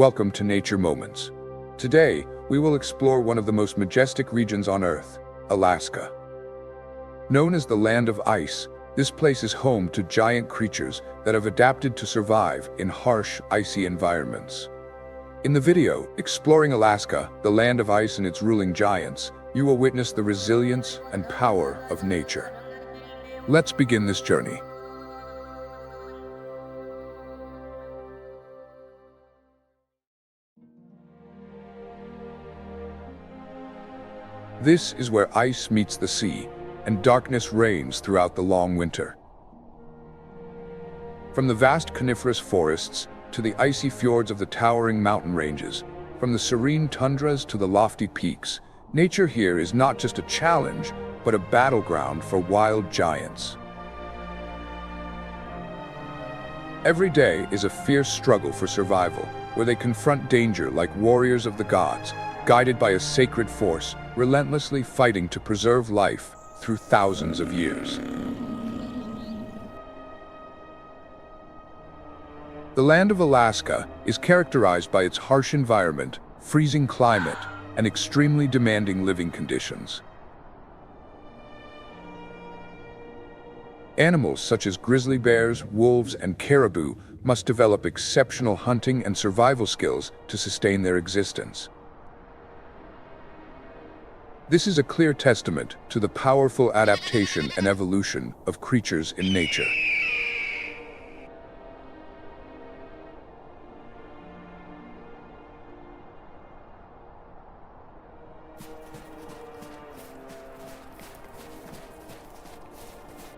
Welcome to Nature Moments. Today, we will explore one of the most majestic regions on Earth, Alaska. Known as the Land of Ice, this place is home to giant creatures that have adapted to survive in harsh, icy environments. In the video, Exploring Alaska, the Land of Ice and its Ruling Giants, you will witness the resilience and power of nature. Let's begin this journey. This is where ice meets the sea, and darkness reigns throughout the long winter. From the vast coniferous forests to the icy fjords of the towering mountain ranges, from the serene tundras to the lofty peaks, nature here is not just a challenge, but a battleground for wild giants. Every day is a fierce struggle for survival, where they confront danger like warriors of the gods, guided by a sacred force, relentlessly fighting to preserve life through thousands of years. The land of Alaska is characterized by its harsh environment, freezing climate, and extremely demanding living conditions. Animals such as grizzly bears, wolves, and caribou must develop exceptional hunting and survival skills to sustain their existence. This is a clear testament to the powerful adaptation and evolution of creatures in nature.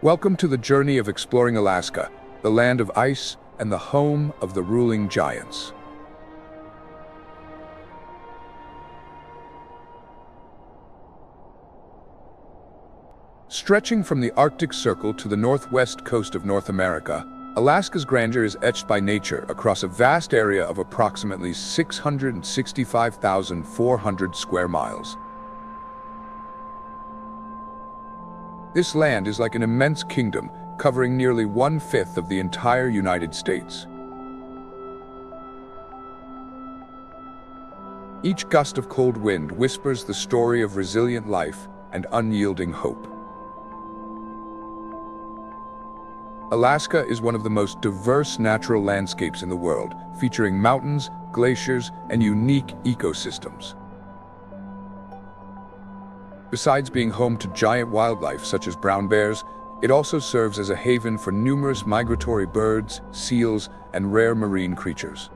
Welcome to the journey of exploring Alaska, the land of ice and the home of the ruling giants. Stretching from the Arctic Circle to the northwest coast of North America, Alaska's grandeur is etched by nature across a vast area of approximately 665,400 square miles. This land is like an immense kingdom, covering nearly 1/5 of the entire United States. Each gust of cold wind whispers the story of resilient life and unyielding hope. Alaska is one of the most diverse natural landscapes in the world, featuring mountains, glaciers, and unique ecosystems. Besides being home to giant wildlife such as brown bears, it also serves as a haven for numerous migratory birds, seals, and rare marine creatures.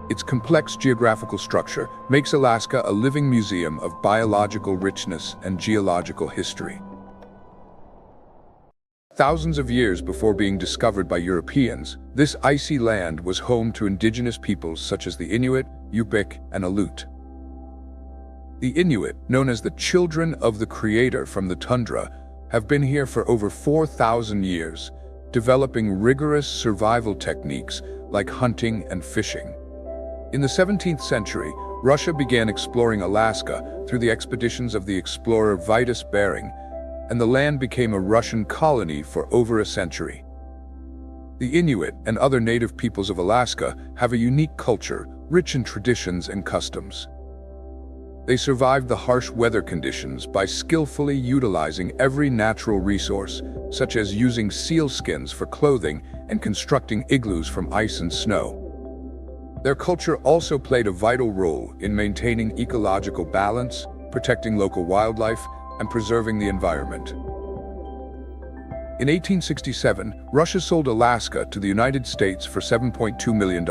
Its complex geographical structure makes Alaska a living museum of biological richness and geological history. Thousands of years before being discovered by Europeans, this icy land was home to indigenous peoples such as the Inuit, Yupik, and Aleut. The Inuit, known as the children of the Creator from the tundra, have been here for over 4,000 years, developing rigorous survival techniques like hunting and fishing. In the 17th century, Russia began exploring Alaska through the expeditions of the explorer Vitus Bering, and the land became a Russian colony for over a century. The Inuit and other native peoples of Alaska have a unique culture, rich in traditions and customs. They survived the harsh weather conditions by skillfully utilizing every natural resource, such as using seal skins for clothing and constructing igloos from ice and snow. Their culture also played a vital role in maintaining ecological balance, protecting local wildlife, and preserving the environment. In 1867, Russia sold Alaska to the United States for $7.2 million,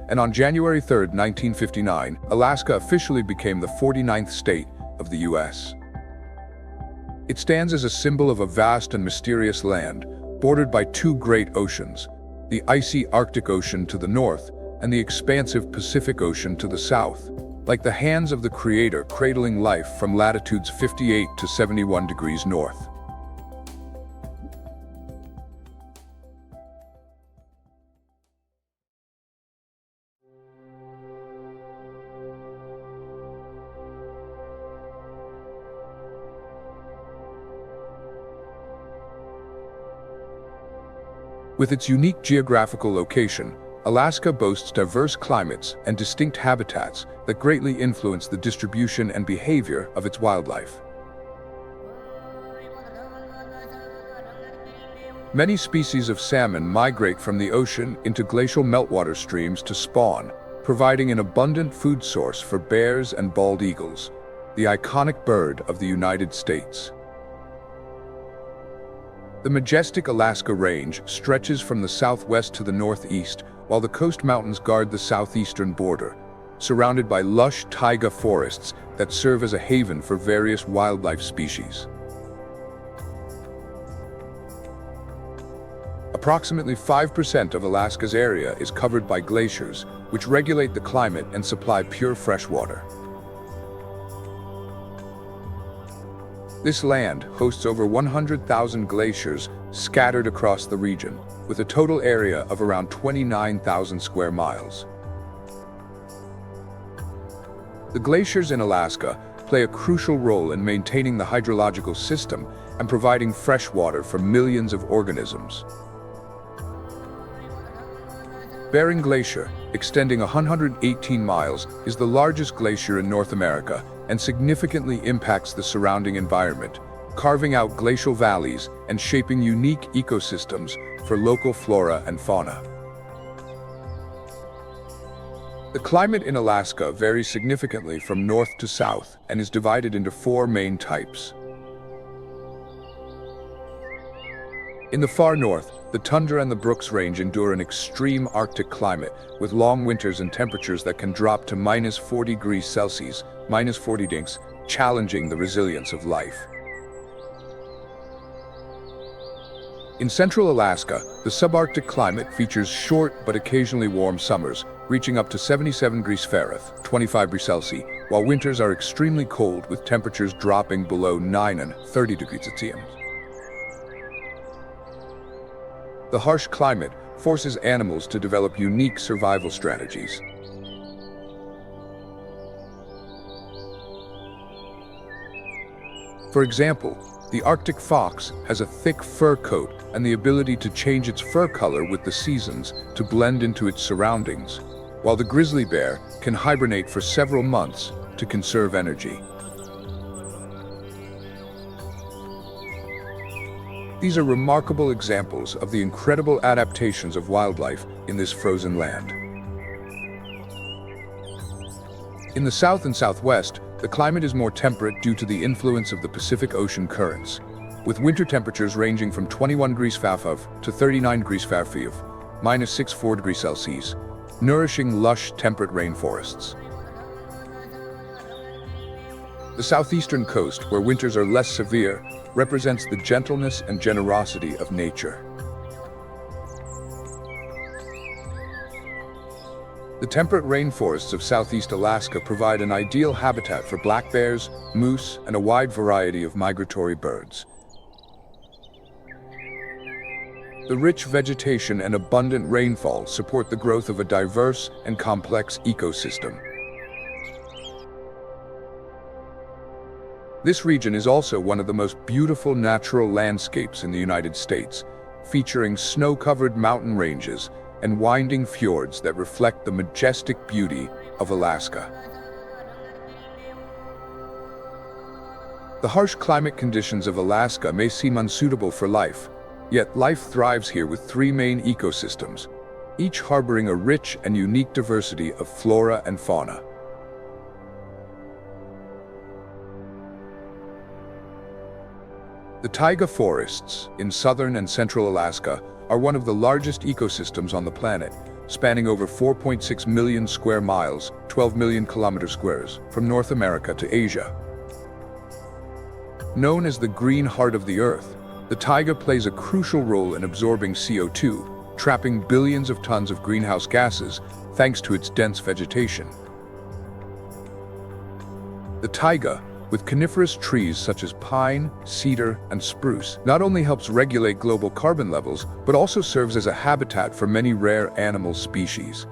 and on January 3, 1959, Alaska officially became the 49th state of the U.S. It stands as a symbol of a vast and mysterious land, bordered by two great oceans, the icy Arctic Ocean to the north and the expansive Pacific Ocean to the south, like the hands of the Creator cradling life from latitudes 58 to 71 degrees north. With its unique geographical location, Alaska boasts diverse climates and distinct habitats that greatly influence the distribution and behavior of its wildlife. Many species of salmon migrate from the ocean into glacial meltwater streams to spawn, providing an abundant food source for bears and bald eagles, the iconic bird of the United States. The majestic Alaska Range stretches from the southwest to the northeast, while the coast mountains guard the southeastern border, surrounded by lush taiga forests that serve as a haven for various wildlife species. Approximately 5% of Alaska's area is covered by glaciers, which regulate the climate and supply pure fresh water. This land hosts over 100,000 glaciers scattered across the region, with a total area of around 29,000 square miles. The glaciers in Alaska play a crucial role in maintaining the hydrological system and providing fresh water for millions of organisms. Bering Glacier, extending 118 miles, is the largest glacier in North America and significantly impacts the surrounding environment, carving out glacial valleys and shaping unique ecosystems for local flora and fauna. The climate in Alaska varies significantly from north to south and is divided into four main types. In the far north, the tundra and the Brooks Range endure an extreme Arctic climate, with long winters and temperatures that can drop to -40°C, -40°, challenging the resilience of life. In central Alaska, the subarctic climate features short but occasionally warm summers, reaching up to 77°F, 25°C, while winters are extremely cold with temperatures dropping below 9 and 30°C. The harsh climate forces animals to develop unique survival strategies. For example, the Arctic fox has a thick fur coat and the ability to change its fur color with the seasons to blend into its surroundings, while the grizzly bear can hibernate for several months to conserve energy. These are remarkable examples of the incredible adaptations of wildlife in this frozen land. In the south and southwest, the climate is more temperate due to the influence of the Pacific Ocean currents, with winter temperatures ranging from 21°F to 39°F, -64°C, nourishing lush, temperate rainforests. The southeastern coast, where winters are less severe, represents the gentleness and generosity of nature. The temperate rainforests of southeast Alaska provide an ideal habitat for black bears, moose, and a wide variety of migratory birds. The rich vegetation and abundant rainfall support the growth of a diverse and complex ecosystem. This region is also one of the most beautiful natural landscapes in the United States, featuring snow-covered mountain ranges and winding fjords that reflect the majestic beauty of Alaska. The harsh climate conditions of Alaska may seem unsuitable for life, yet life thrives here with three main ecosystems, each harboring a rich and unique diversity of flora and fauna. The taiga forests in southern and central Alaska are one of the largest ecosystems on the planet, spanning over 4.6 million square miles, 12 million kilometers squares, from North America to Asia. Known as the green heart of the Earth, the taiga plays a crucial role in absorbing CO2, trapping billions of tons of greenhouse gases thanks to its dense vegetation. The taiga, with coniferous trees such as pine, cedar, and spruce, not only helps regulate global carbon levels, but also serves as a habitat for many rare animal species.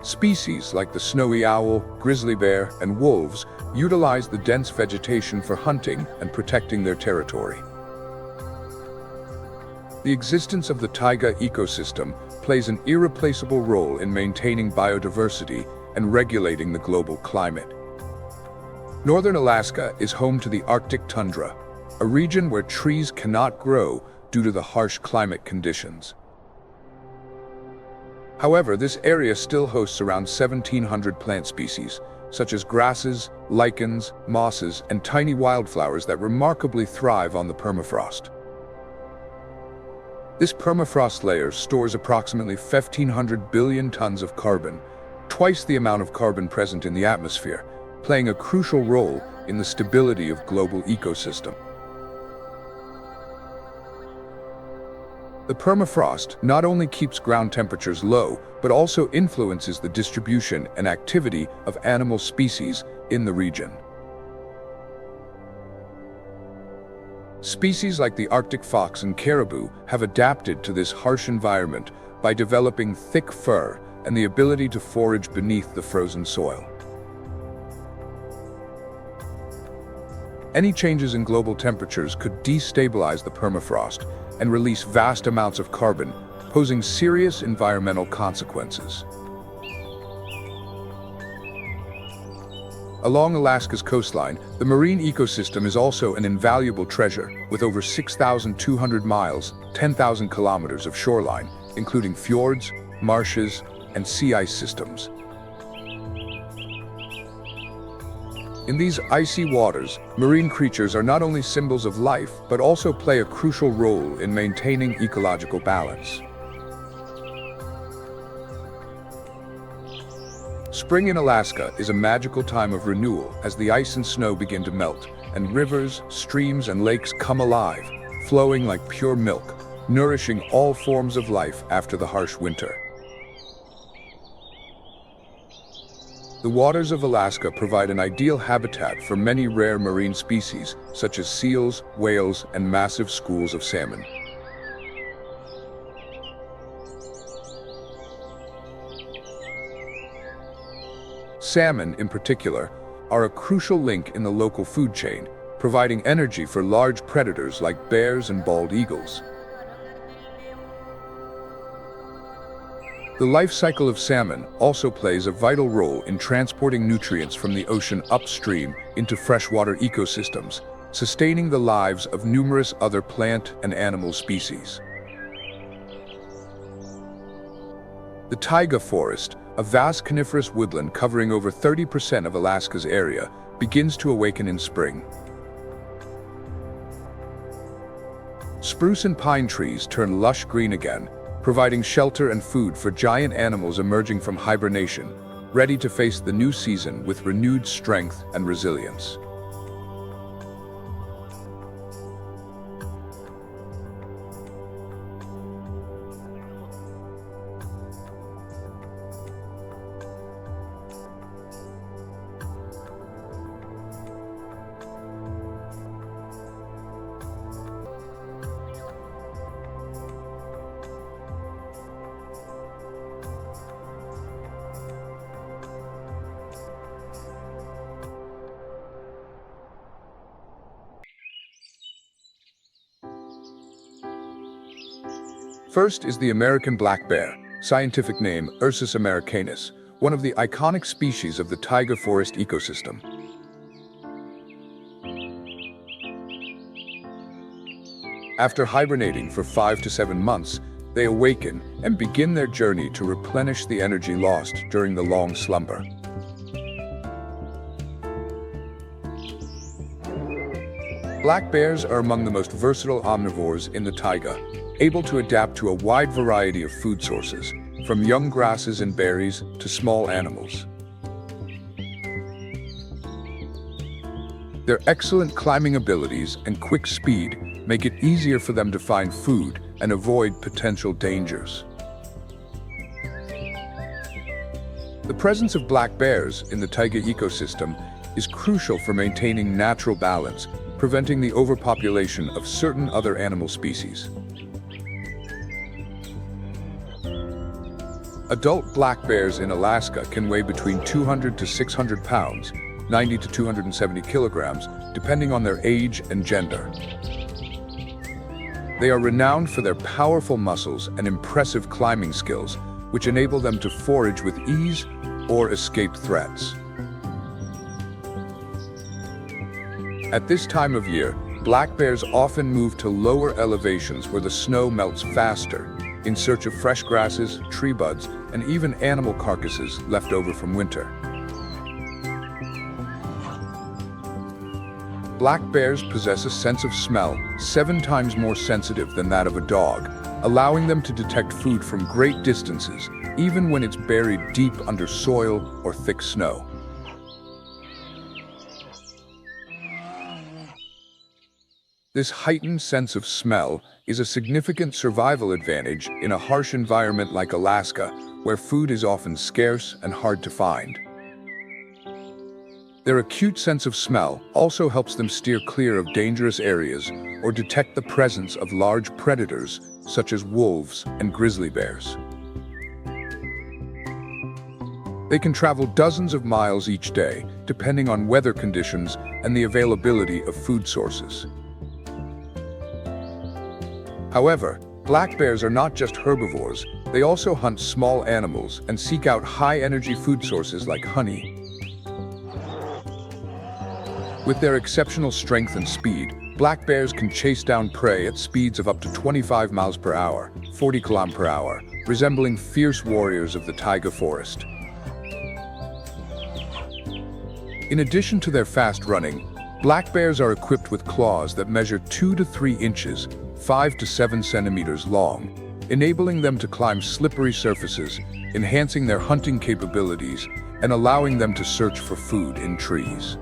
Species like the snowy owl, grizzly bear, and wolves utilize the dense vegetation for hunting and protecting their territory. The existence of the taiga ecosystem plays an irreplaceable role in maintaining biodiversity and regulating the global climate. Northern Alaska is home to the Arctic tundra, a region where trees cannot grow due to the harsh climate conditions. However, this area still hosts around 1,700 plant species, such as grasses, lichens, mosses, and tiny wildflowers that remarkably thrive on the permafrost. This permafrost layer stores approximately 1,500 billion tons of carbon, twice the amount of carbon present in the atmosphere, playing a crucial role in the stability of global ecosystem. The permafrost not only keeps ground temperatures low, but also influences the distribution and activity of animal species in the region. Species like the Arctic fox and caribou have adapted to this harsh environment by developing thick fur and the ability to forage beneath the frozen soil. Any changes in global temperatures could destabilize the permafrost and release vast amounts of carbon, posing serious environmental consequences. Along Alaska's coastline, the marine ecosystem is also an invaluable treasure, with over 6,200 miles, 10,000 kilometers of shoreline, including fjords, marshes, and sea ice systems. In these icy waters, marine creatures are not only symbols of life, but also play a crucial role in maintaining ecological balance. Spring in Alaska is a magical time of renewal as the ice and snow begin to melt, and rivers, streams, and lakes come alive, flowing like pure milk, nourishing all forms of life after the harsh winter. The waters of Alaska provide an ideal habitat for many rare marine species, such as seals, whales, and massive schools of salmon. Salmon, in particular, are a crucial link in the local food chain, providing energy for large predators like bears and bald eagles. The life cycle of salmon also plays a vital role in transporting nutrients from the ocean upstream into freshwater ecosystems, sustaining the lives of numerous other plant and animal species. The Taiga forest, a vast coniferous woodland covering over 30% of Alaska's area, begins to awaken in spring. Spruce and pine trees turn lush green again, providing shelter and food for giant animals emerging from hibernation, ready to face the new season with renewed strength and resilience. First is the American black bear, scientific name Ursus americanus, one of the iconic species of the taiga forest ecosystem. After hibernating for 5 to 7 months, they awaken and begin their journey to replenish the energy lost during the long slumber. Black bears are among the most versatile omnivores in the taiga, able to adapt to a wide variety of food sources, from young grasses and berries to small animals. Their excellent climbing abilities and quick speed make it easier for them to find food and avoid potential dangers. The presence of black bears in the taiga ecosystem is crucial for maintaining natural balance, preventing the overpopulation of certain other animal species. Adult black bears in Alaska can weigh between 200 to 600 pounds, 90 to 270 kilograms, depending on their age and gender. They are renowned for their powerful muscles and impressive climbing skills, which enable them to forage with ease or escape threats. At this time of year, black bears often move to lower elevations where the snow melts faster, in search of fresh grasses, tree buds, and even animal carcasses left over from winter. Black bears possess a sense of smell 7 times more sensitive than that of a dog, allowing them to detect food from great distances, even when it's buried deep under soil or thick snow. This heightened sense of smell is a significant survival advantage in a harsh environment like Alaska, where food is often scarce and hard to find. Their acute sense of smell also helps them steer clear of dangerous areas or detect the presence of large predators such as wolves and grizzly bears. They can travel dozens of miles each day, depending on weather conditions and the availability of food sources. However, black bears are not just herbivores, they also hunt small animals and seek out high-energy food sources like honey. With their exceptional strength and speed, black bears can chase down prey at speeds of up to 25 miles per hour, 40 km per hour, resembling fierce warriors of the Taiga forest. In addition to their fast running, black bears are equipped with claws that measure 2 to 3 inches, 5 to 7 centimeters long, enabling them to climb slippery surfaces, enhancing their hunting capabilities, and allowing them to search for food in trees.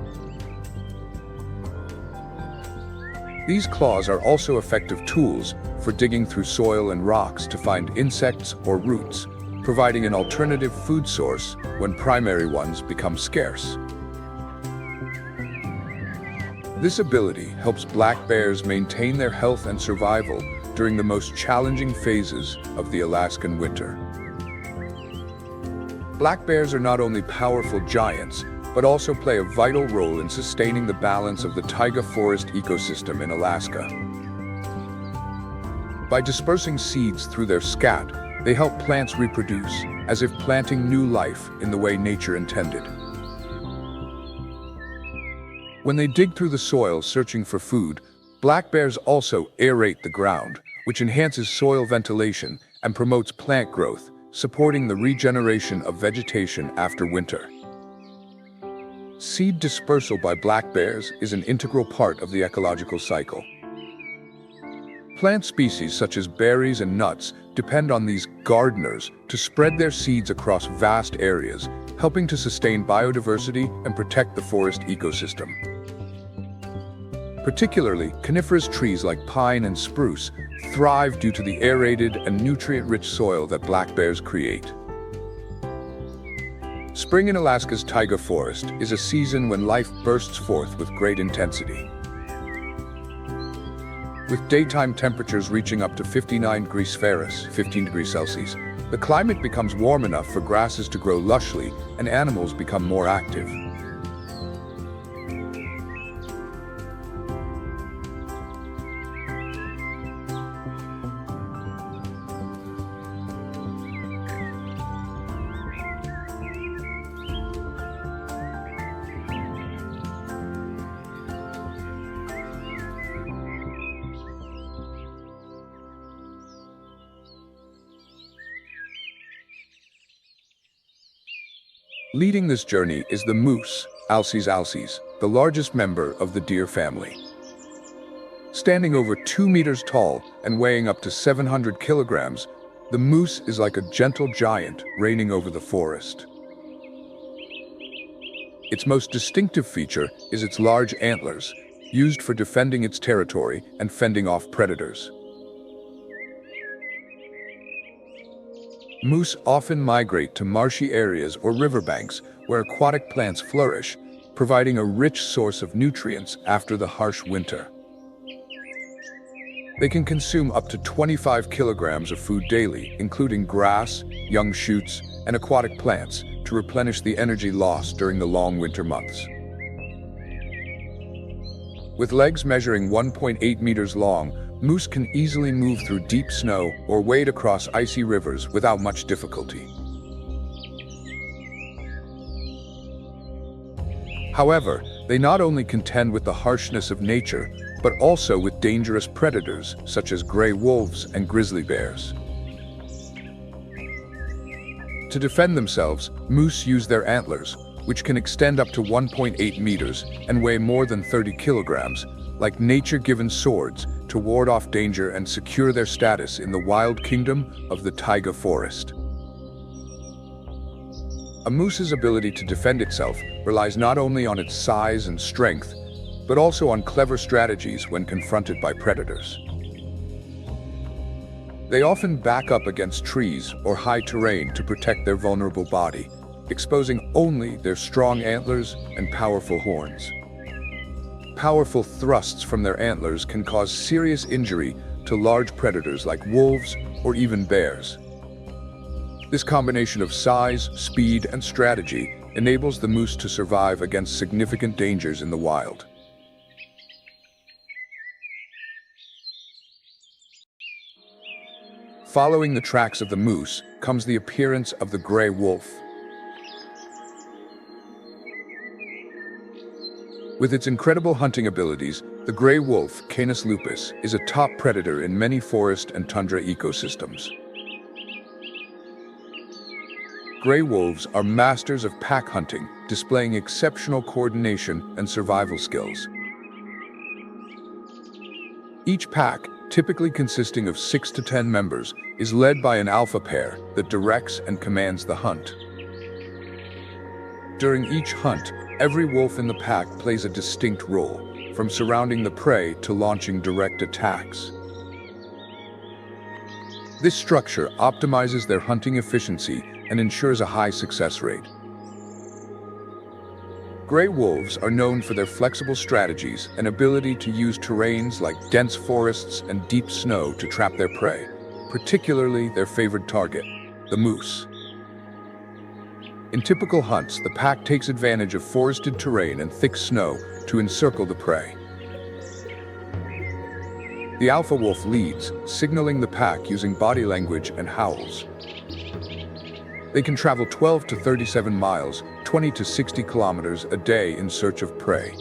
These claws are also effective tools for digging through soil and rocks to find insects or roots, providing an alternative food source when primary ones become scarce. This ability helps black bears maintain their health and survival during the most challenging phases of the Alaskan winter. Black bears are not only powerful giants, but also play a vital role in sustaining the balance of the taiga forest ecosystem in Alaska. By dispersing seeds through their scat, they help plants reproduce, as if planting new life in the way nature intended. When they dig through the soil searching for food, black bears also aerate the ground, which enhances soil ventilation and promotes plant growth, supporting the regeneration of vegetation after winter. Seed dispersal by black bears is an integral part of the ecological cycle. Plant species such as berries and nuts depend on these gardeners to spread their seeds across vast areas, helping to sustain biodiversity and protect the forest ecosystem. Particularly, coniferous trees like pine and spruce thrive due to the aerated and nutrient-rich soil that black bears create. Spring in Alaska's taiga forest is a season when life bursts forth with great intensity. With daytime temperatures reaching up to 59 degrees Fahrenheit, 15 degrees Celsius, the climate becomes warm enough for grasses to grow lushly and animals become more active. Leading this journey is the moose, Alces alces, the largest member of the deer family. Standing over 2 meters tall and weighing up to 700 kilograms, the moose is like a gentle giant reigning over the forest. Its most distinctive feature is its large antlers, used for defending its territory and fending off predators. Moose often migrate to marshy areas or riverbanks where aquatic plants flourish, providing a rich source of nutrients after the harsh winter. They can consume up to 25 kilograms of food daily, including grass, young shoots, and aquatic plants, to replenish the energy lost during the long winter months. With legs measuring 1.8 meters long, moose can easily move through deep snow or wade across icy rivers without much difficulty. However, they not only contend with the harshness of nature, but also with dangerous predators such as gray wolves and grizzly bears. To defend themselves, moose use their antlers, which can extend up to 1.8 meters and weigh more than 30 kilograms, like nature-given swords, to ward off danger and secure their status in the wild kingdom of the Taiga forest. A moose's ability to defend itself relies not only on its size and strength, but also on clever strategies when confronted by predators. They often back up against trees or high terrain to protect their vulnerable body, exposing only their strong antlers and powerful horns. Powerful thrusts from their antlers can cause serious injury to large predators like wolves or even bears. This combination of size, speed, and strategy enables the moose to survive against significant dangers in the wild. Following the tracks of the moose comes the appearance of the gray wolf. With its incredible hunting abilities, the gray wolf, Canis lupus, is a top predator in many forest and tundra ecosystems. Gray wolves are masters of pack hunting, displaying exceptional coordination and survival skills. Each pack, typically consisting of 6 to 10 members, is led by an alpha pair that directs and commands the hunt. During each hunt, every wolf in the pack plays a distinct role, from surrounding the prey to launching direct attacks. This structure optimizes their hunting efficiency and ensures a high success rate. Gray wolves are known for their flexible strategies and ability to use terrains like dense forests and deep snow to trap their prey, particularly their favored target, the moose. In typical hunts, the pack takes advantage of forested terrain and thick snow to encircle the prey. The alpha wolf leads, signaling the pack using body language and howls. They can travel 12 to 37 miles, 20 to 60 kilometers a day in search of prey.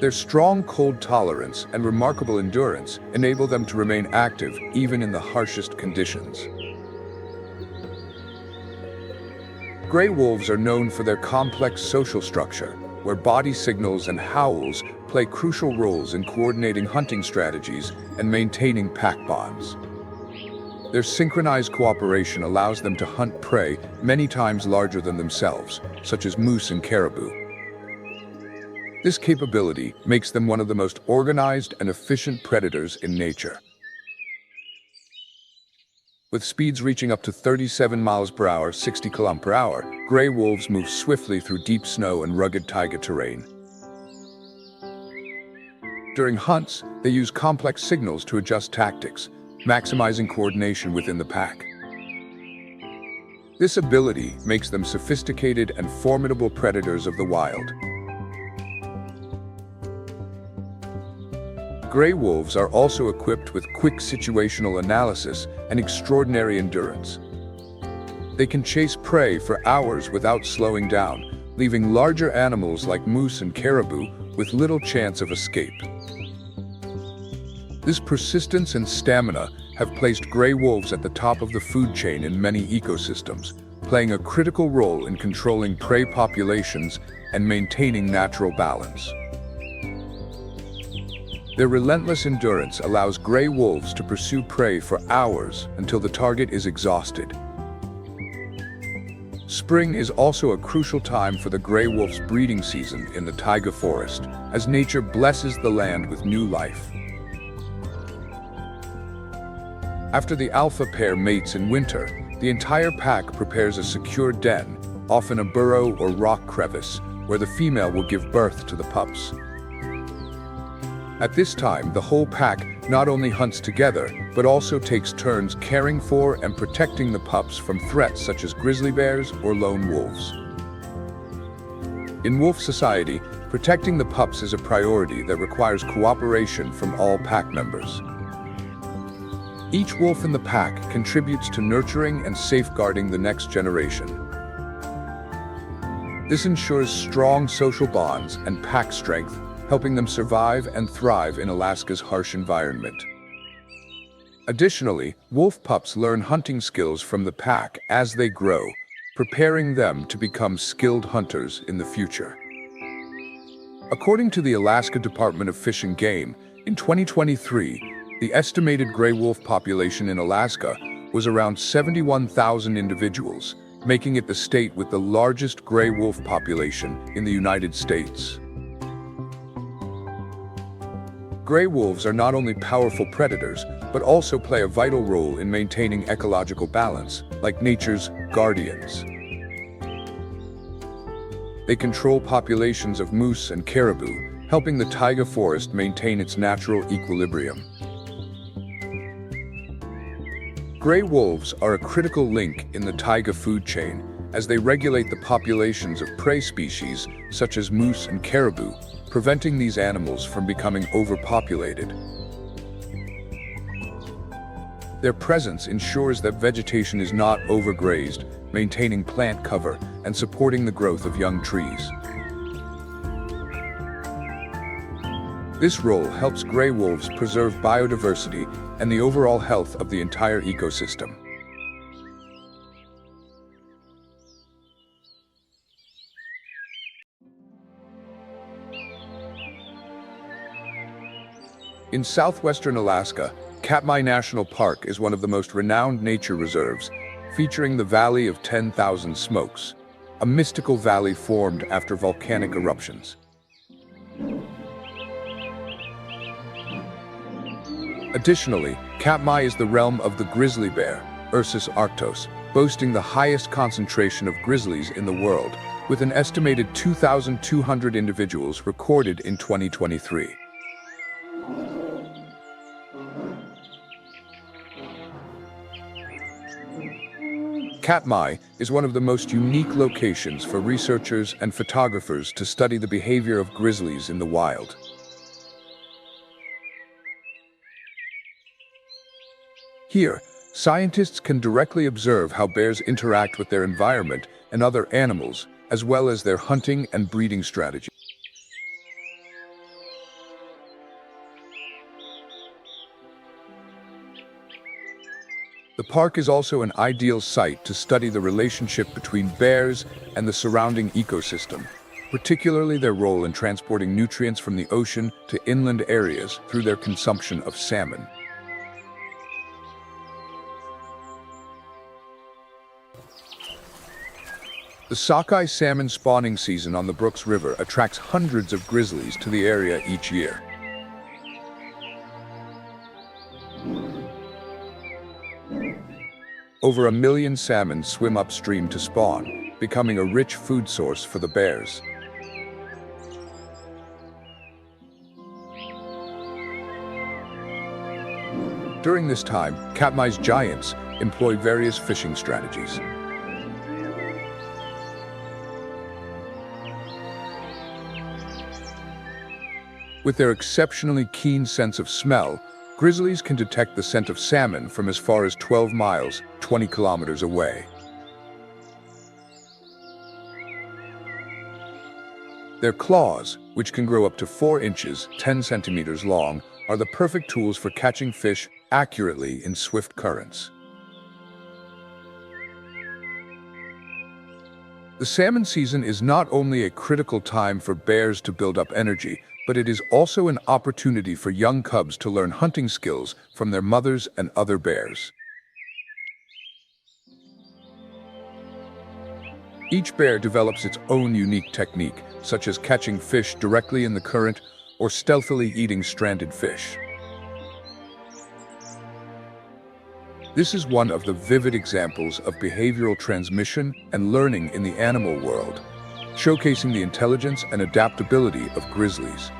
Their strong cold tolerance and remarkable endurance enable them to remain active even in the harshest conditions. Gray wolves are known for their complex social structure, where body signals and howls play crucial roles in coordinating hunting strategies and maintaining pack bonds. Their synchronized cooperation allows them to hunt prey many times larger than themselves, such as moose and caribou. This capability makes them one of the most organized and efficient predators in nature. With speeds reaching up to 37 miles per hour, 60 km per hour, gray wolves move swiftly through deep snow and rugged taiga terrain. During hunts, they use complex signals to adjust tactics, maximizing coordination within the pack. This ability makes them sophisticated and formidable predators of the wild. Gray wolves are also equipped with quick situational analysis and extraordinary endurance. They can chase prey for hours without slowing down, leaving larger animals like moose and caribou with little chance of escape. This persistence and stamina have placed gray wolves at the top of the food chain in many ecosystems, playing a critical role in controlling prey populations and maintaining natural balance. Their relentless endurance allows gray wolves to pursue prey for hours until the target is exhausted. Spring is also a crucial time for the gray wolf's breeding season in the taiga forest, as nature blesses the land with new life. After the alpha pair mates in winter, the entire pack prepares a secure den, often a burrow or rock crevice, where the female will give birth to the pups. At this time, the whole pack not only hunts together, but also takes turns caring for and protecting the pups from threats such as grizzly bears or lone wolves. In wolf society, protecting the pups is a priority that requires cooperation from all pack members. Each wolf in the pack contributes to nurturing and safeguarding the next generation. This ensures strong social bonds and pack strength, helping them survive and thrive in Alaska's harsh environment. Additionally, wolf pups learn hunting skills from the pack as they grow, preparing them to become skilled hunters in the future. According to the Alaska Department of Fish and Game, in 2023, the estimated gray wolf population in Alaska was around 71,000 individuals, making it the state with the largest gray wolf population in the United States. Gray wolves are not only powerful predators, but also play a vital role in maintaining ecological balance, like nature's guardians. They control populations of moose and caribou, helping the taiga forest maintain its natural equilibrium. Gray wolves are a critical link in the taiga food chain, as they regulate the populations of prey species such as moose and caribou, preventing these animals from becoming overpopulated. Their presence ensures that vegetation is not overgrazed, maintaining plant cover and supporting the growth of young trees. This role helps gray wolves preserve biodiversity and the overall health of the entire ecosystem. In southwestern Alaska, Katmai National Park is one of the most renowned nature reserves, featuring the Valley of 10,000 Smokes, a mystical valley formed after volcanic eruptions. Additionally, Katmai is the realm of the grizzly bear, Ursus arctos, boasting the highest concentration of grizzlies in the world, with an estimated 2,200 individuals recorded in 2023. Katmai is one of the most unique locations for researchers and photographers to study the behavior of grizzlies in the wild. Here, scientists can directly observe how bears interact with their environment and other animals, as well as their hunting and breeding strategies. The park is also an ideal site to study the relationship between bears and the surrounding ecosystem, particularly their role in transporting nutrients from the ocean to inland areas through their consumption of salmon. The sockeye salmon spawning season on the Brooks River attracts hundreds of grizzlies to the area each year. Over 1 million salmon swim upstream to spawn, becoming a rich food source for the bears. During this time, Katmai's giants employ various fishing strategies. With their exceptionally keen sense of smell, grizzlies can detect the scent of salmon from as far as 12 miles, 20 kilometers away. Their claws, which can grow up to 4 inches, 10 centimeters long, are the perfect tools for catching fish accurately in swift currents. The salmon season is not only a critical time for bears to build up energy, but it is also an opportunity for young cubs to learn hunting skills from their mothers and other bears. Each bear develops its own unique technique, such as catching fish directly in the current or stealthily eating stranded fish. This is one of the vivid examples of behavioral transmission and learning in the animal world, showcasing the intelligence and adaptability of grizzlies.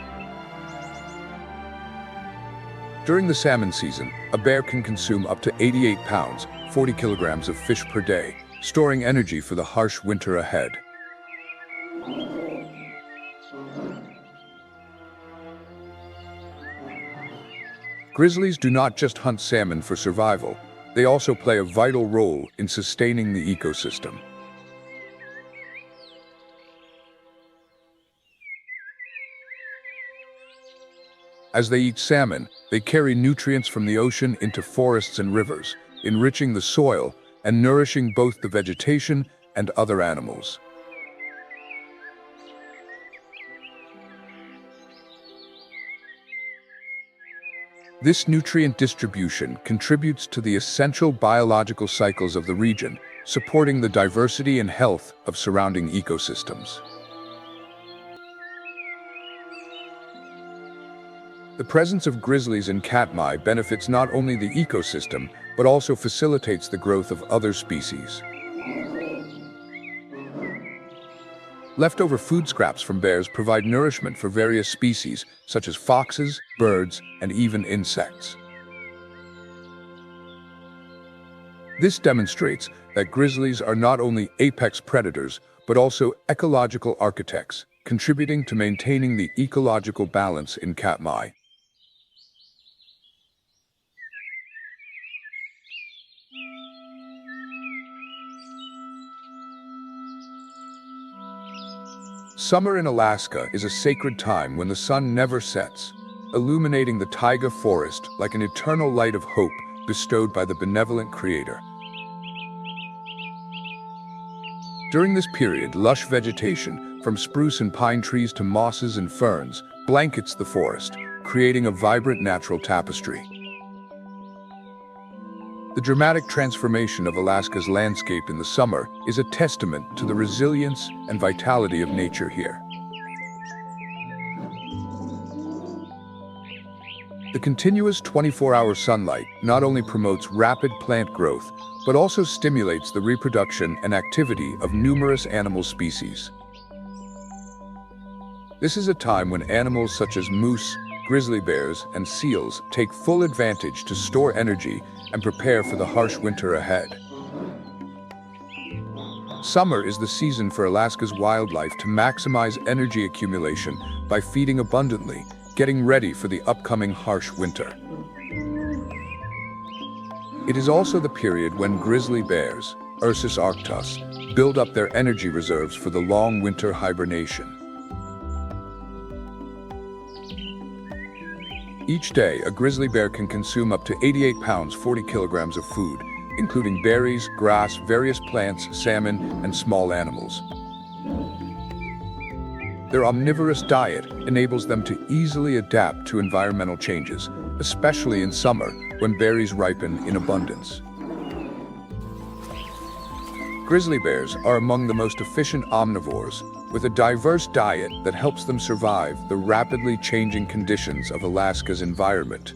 During the salmon season, a bear can consume up to 88 pounds, 40 kilograms of fish per day, storing energy for the harsh winter ahead. Grizzlies do not just hunt salmon for survival, they also play a vital role in sustaining the ecosystem. As they eat salmon, they carry nutrients from the ocean into forests and rivers, enriching the soil and nourishing both the vegetation and other animals. This nutrient distribution contributes to the essential biological cycles of the region, supporting the diversity and health of surrounding ecosystems. The presence of grizzlies in Katmai benefits not only the ecosystem, but also facilitates the growth of other species. Leftover food scraps from bears provide nourishment for various species, such as foxes, birds, and even insects. This demonstrates that grizzlies are not only apex predators, but also ecological architects, contributing to maintaining the ecological balance in Katmai. Summer in Alaska is a sacred time when the sun never sets, illuminating the Taiga forest like an eternal light of hope bestowed by the benevolent Creator. During this period, lush vegetation, from spruce and pine trees to mosses and ferns, blankets the forest, creating a vibrant natural tapestry. The dramatic transformation of Alaska's landscape in the summer is a testament to the resilience and vitality of nature here. The continuous 24-hour sunlight not only promotes rapid plant growth, but also stimulates the reproduction and activity of numerous animal species. This is a time when animals such as moose, grizzly bears, and seals take full advantage to store energy and prepare for the harsh winter ahead. Summer is the season for Alaska's wildlife to maximize energy accumulation by feeding abundantly, getting ready for the upcoming harsh winter. It is also the period when grizzly bears, Ursus arctos, build up their energy reserves for the long winter hibernation. Each day, a grizzly bear can consume up to 88 pounds, 40 kilograms of food, including berries, grass, various plants, salmon, and small animals. Their omnivorous diet enables them to easily adapt to environmental changes, especially in summer when berries ripen in abundance. Grizzly bears are among the most efficient omnivores, with a diverse diet that helps them survive the rapidly changing conditions of Alaska's environment.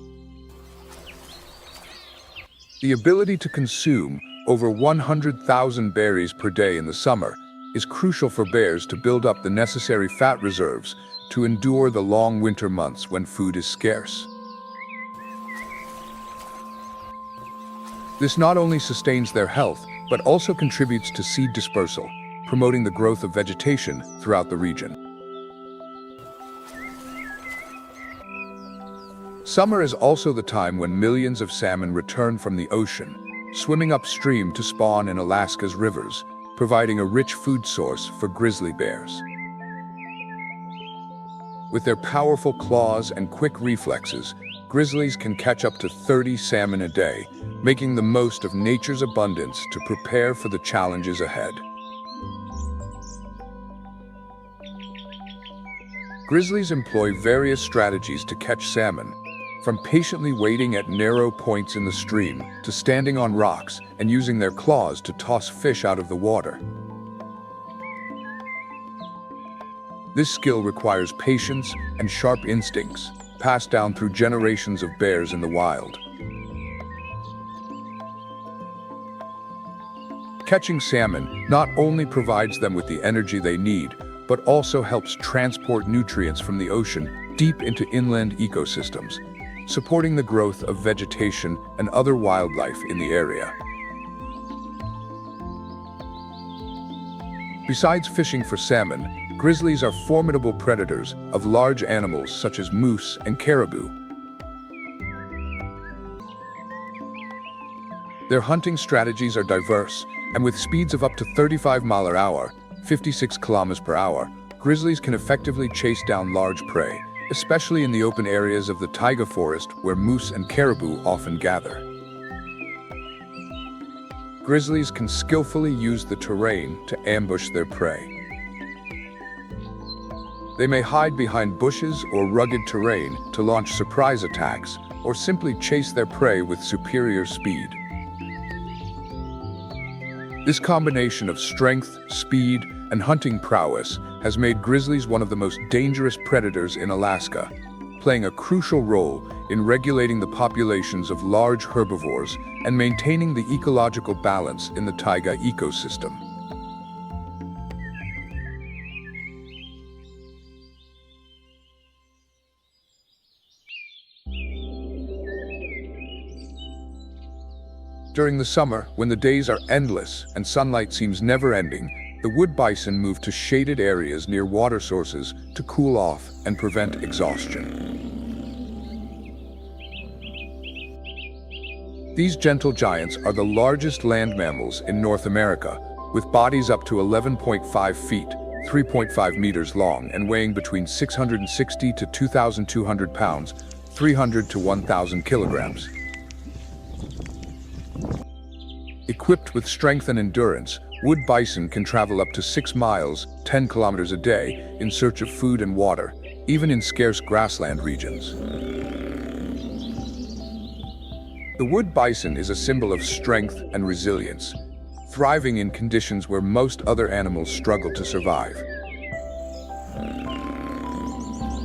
The ability to consume over 100,000 berries per day in the summer is crucial for bears to build up the necessary fat reserves to endure the long winter months when food is scarce. This not only sustains their health, but also contributes to seed dispersal, promoting the growth of vegetation throughout the region. Summer is also the time when millions of salmon return from the ocean, swimming upstream to spawn in Alaska's rivers, providing a rich food source for grizzly bears. With their powerful claws and quick reflexes, grizzlies can catch up to 30 salmon a day, making the most of nature's abundance to prepare for the challenges ahead. Grizzlies employ various strategies to catch salmon, from patiently waiting at narrow points in the stream to standing on rocks and using their claws to toss fish out of the water. This skill requires patience and sharp instincts, passed down through generations of bears in the wild. Catching salmon not only provides them with the energy they need, but also helps transport nutrients from the ocean deep into inland ecosystems, supporting the growth of vegetation and other wildlife in the area. Besides fishing for salmon, grizzlies are formidable predators of large animals such as moose and caribou. Their hunting strategies are diverse, and with speeds of up to 35 miles per hour, 56 kilometers per hour, grizzlies can effectively chase down large prey, especially in the open areas of the taiga forest where moose and caribou often gather. Grizzlies can skillfully use the terrain to ambush their prey. They may hide behind bushes or rugged terrain to launch surprise attacks, or simply chase their prey with superior speed. This combination of strength, speed, and hunting prowess has made grizzlies one of the most dangerous predators in Alaska, playing a crucial role in regulating the populations of large herbivores and maintaining the ecological balance in the taiga ecosystem. During the summer, when the days are endless and sunlight seems never-ending, the wood bison move to shaded areas near water sources to cool off and prevent exhaustion. These gentle giants are the largest land mammals in North America, with bodies up to 11.5 feet, 3.5 meters long, and weighing between 660 to 2,200 pounds, 300 to 1,000 kilograms. Equipped with strength and endurance, wood bison can travel up to 6 miles, 10 kilometers a day, in search of food and water, even in scarce grassland regions. The wood bison is a symbol of strength and resilience, thriving in conditions where most other animals struggle to survive.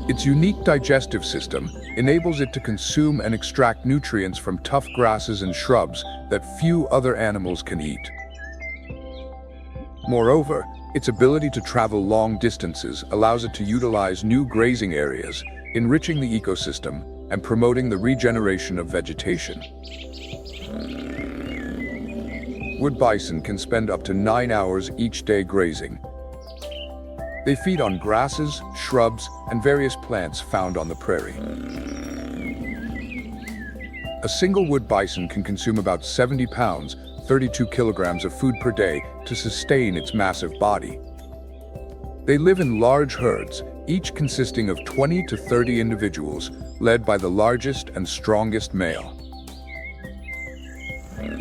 Its unique digestive system enables it to consume and extract nutrients from tough grasses and shrubs that few other animals can eat. Moreover, its ability to travel long distances allows it to utilize new grazing areas, enriching the ecosystem and promoting the regeneration of vegetation. Wood bison can spend up to 9 hours each day grazing. They feed on grasses, shrubs, and various plants found on the prairie. A single wood bison can consume about 70 pounds, 32 kilograms of food per day to sustain its massive body. They live in large herds, each consisting of 20 to 30 individuals, led by the largest and strongest male.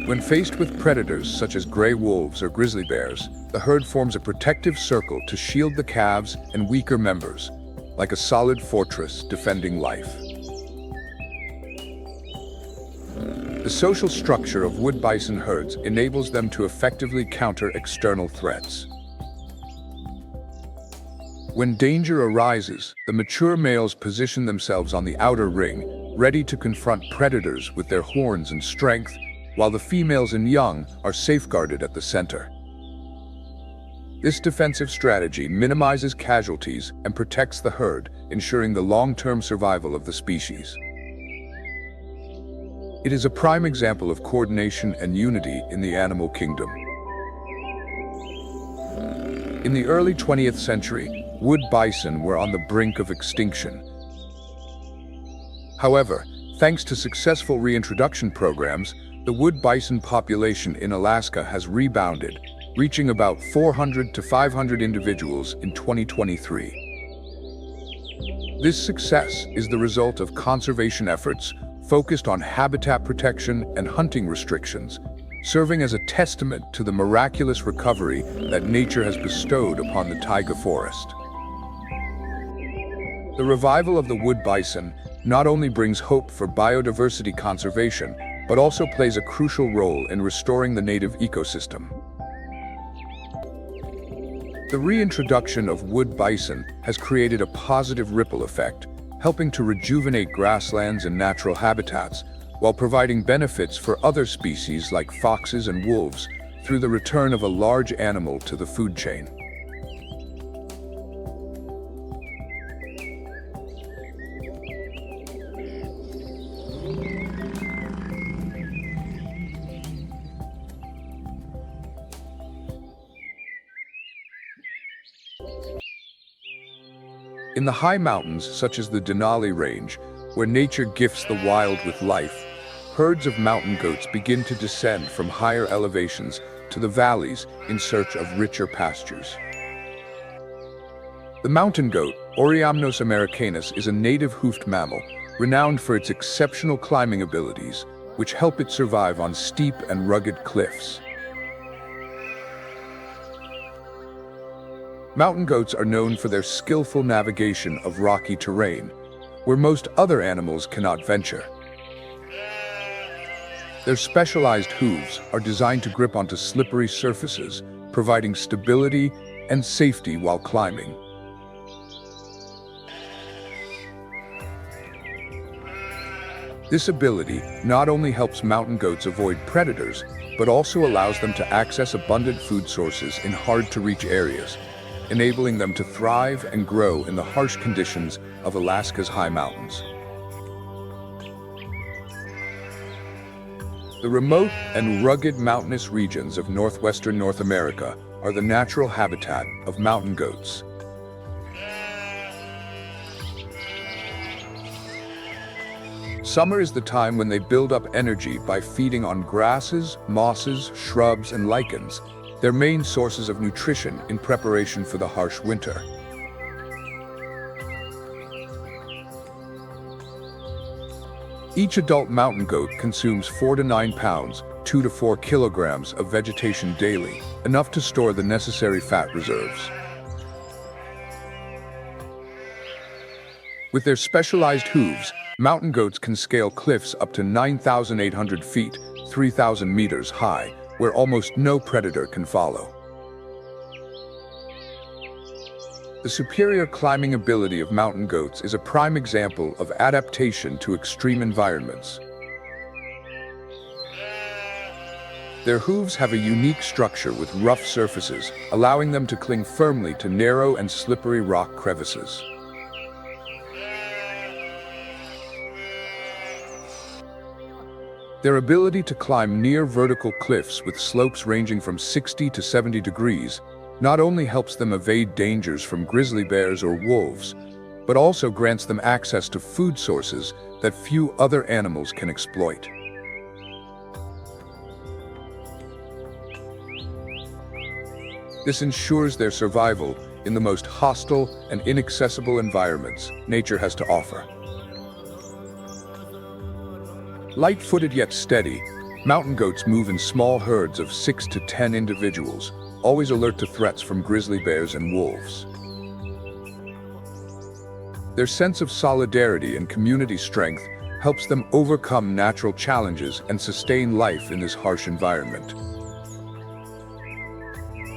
When faced with predators such as gray wolves or grizzly bears, the herd forms a protective circle to shield the calves and weaker members, like a solid fortress defending life. The social structure of wood bison herds enables them to effectively counter external threats. When danger arises, the mature males position themselves on the outer ring, ready to confront predators with their horns and strength, while the females and young are safeguarded at the center. This defensive strategy minimizes casualties and protects the herd, ensuring the long-term survival of the species. It is a prime example of coordination and unity in the animal kingdom. In the early 20th century, wood bison were on the brink of extinction. However, thanks to successful reintroduction programs, the wood bison population in Alaska has rebounded, reaching about 400 to 500 individuals in 2023. This success is the result of conservation efforts focused on habitat protection and hunting restrictions, serving as a testament to the miraculous recovery that nature has bestowed upon the taiga forest. The revival of the wood bison not only brings hope for biodiversity conservation, but also plays a crucial role in restoring the native ecosystem. The reintroduction of wood bison has created a positive ripple effect, helping to rejuvenate grasslands and natural habitats, while providing benefits for other species like foxes and wolves through the return of a large animal to the food chain. In the high mountains, such as the Denali Range, where nature gifts the wild with life, herds of mountain goats begin to descend from higher elevations to the valleys in search of richer pastures. The mountain goat, Oreamnos americanus, is a native hoofed mammal, renowned for its exceptional climbing abilities, which help it survive on steep and rugged cliffs. Mountain goats are known for their skillful navigation of rocky terrain, where most other animals cannot venture. Their specialized hooves are designed to grip onto slippery surfaces, providing stability and safety while climbing. This ability not only helps mountain goats avoid predators, but also allows them to access abundant food sources in hard-to-reach areas, enabling them to thrive and grow in the harsh conditions of Alaska's high mountains. The remote and rugged mountainous regions of northwestern North America are the natural habitat of mountain goats. Summer is the time when they build up energy by feeding on grasses, mosses, shrubs, and lichens, their main sources of nutrition in preparation for the harsh winter. Each adult mountain goat consumes 4 to 9 pounds, 2 to 4 kilograms of vegetation daily, enough to store the necessary fat reserves. With their specialized hooves, mountain goats can scale cliffs up to 9,800 feet, 3,000 meters high, where almost no predator can follow. The superior climbing ability of mountain goats is a prime example of adaptation to extreme environments. Their hooves have a unique structure with rough surfaces, allowing them to cling firmly to narrow and slippery rock crevices. Their ability to climb near vertical cliffs with slopes ranging from 60 to 70 degrees not only helps them evade dangers from grizzly bears or wolves, but also grants them access to food sources that few other animals can exploit. This ensures their survival in the most hostile and inaccessible environments nature has to offer. Light-footed yet steady, mountain goats move in small herds of 6 to 10 individuals, always alert to threats from grizzly bears and wolves. Their sense of solidarity and community strength helps them overcome natural challenges and sustain life in this harsh environment.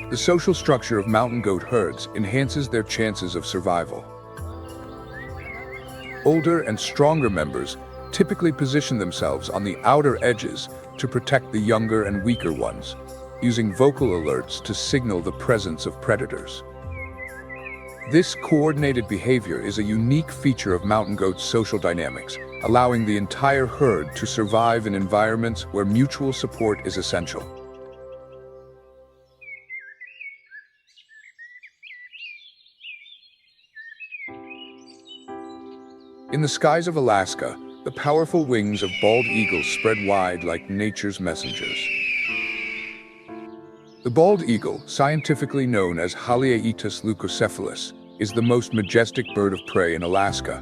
The social structure of mountain goat herds enhances their chances of survival. Older and stronger members typically position themselves on the outer edges to protect the younger and weaker ones, using vocal alerts to signal the presence of predators. This coordinated behavior is a unique feature of mountain goats' social dynamics, allowing the entire herd to survive in environments where mutual support is essential. In the skies of Alaska, the powerful wings of bald eagles spread wide like nature's messengers. The bald eagle, scientifically known as Haliaeetus leucocephalus, is the most majestic bird of prey in Alaska.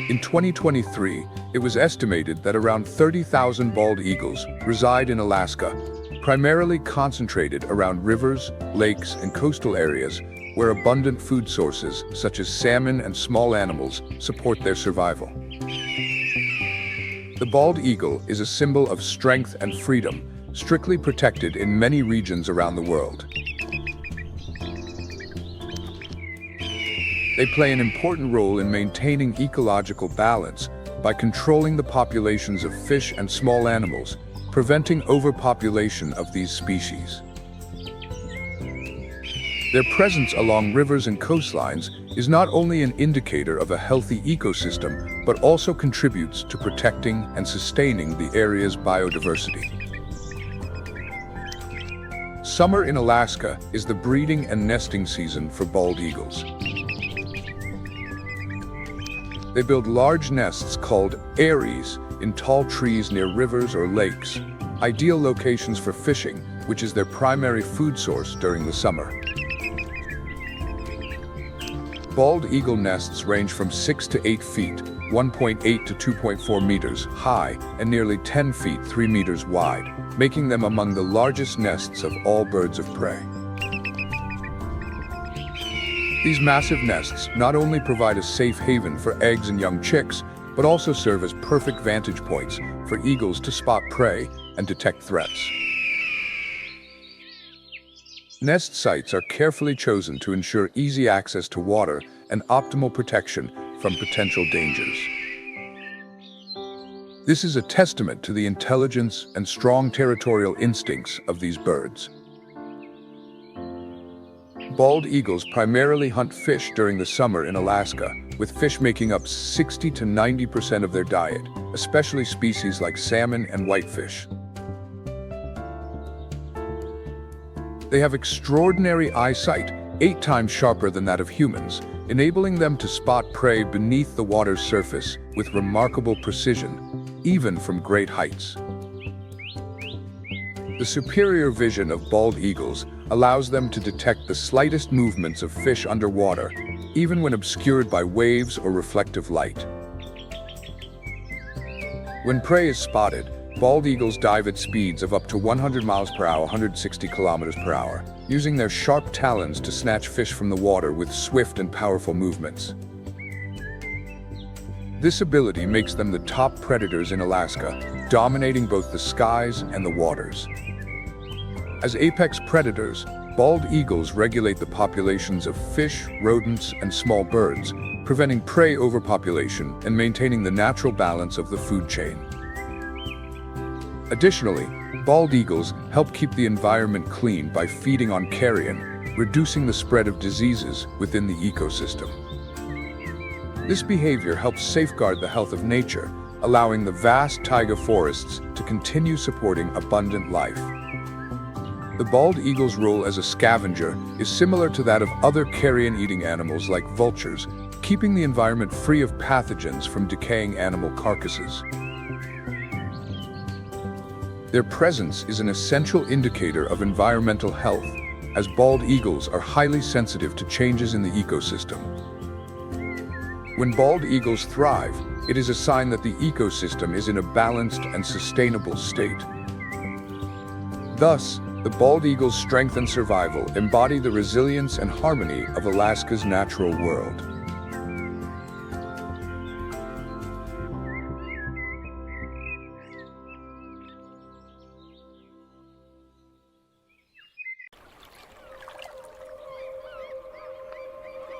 In 2023, it was estimated that around 30,000 bald eagles reside in Alaska, primarily concentrated around rivers, lakes, and coastal areas where abundant food sources, such as salmon and small animals, support their survival. The bald eagle is a symbol of strength and freedom, strictly protected in many regions around the world. They play an important role in maintaining ecological balance by controlling the populations of fish and small animals, preventing overpopulation of these species. Their presence along rivers and coastlines is not only an indicator of a healthy ecosystem, but also contributes to protecting and sustaining the area's biodiversity. Summer in Alaska is the breeding and nesting season for bald eagles. They build large nests called eyries in tall trees near rivers or lakes, ideal locations for fishing, which is their primary food source during the summer. Bald eagle nests range from 6 to 8 feet, 1.8 to 2.4 meters high, and nearly 10 feet, 3 meters wide, making them among the largest nests of all birds of prey. These massive nests not only provide a safe haven for eggs and young chicks, but also serve as perfect vantage points for eagles to spot prey and detect threats. Nest sites are carefully chosen to ensure easy access to water and optimal protection from potential dangers. This is a testament to the intelligence and strong territorial instincts of these birds. Bald eagles primarily hunt fish during the summer in Alaska, with fish making up 60 to 90% of their diet, especially species like salmon and whitefish. They have extraordinary eyesight, 8 times sharper than that of humans, enabling them to spot prey beneath the water's surface with remarkable precision, even from great heights. The superior vision of bald eagles allows them to detect the slightest movements of fish underwater, even when obscured by waves or reflective light. When prey is spotted, bald eagles dive at speeds of up to 100 miles per hour, 160 kilometers per hour, using their sharp talons to snatch fish from the water with swift and powerful movements. This ability makes them the top predators in Alaska, dominating both the skies and the waters. As apex predators, bald eagles regulate the populations of fish, rodents, and small birds, preventing prey overpopulation and maintaining the natural balance of the food chain. Additionally, bald eagles help keep the environment clean by feeding on carrion, reducing the spread of diseases within the ecosystem. This behavior helps safeguard the health of nature, allowing the vast taiga forests to continue supporting abundant life. The bald eagle's role as a scavenger is similar to that of other carrion-eating animals like vultures, keeping the environment free of pathogens from decaying animal carcasses. Their presence is an essential indicator of environmental health, as bald eagles are highly sensitive to changes in the ecosystem. When bald eagles thrive, it is a sign that the ecosystem is in a balanced and sustainable state. Thus, the bald eagle's strength and survival embody the resilience and harmony of Alaska's natural world.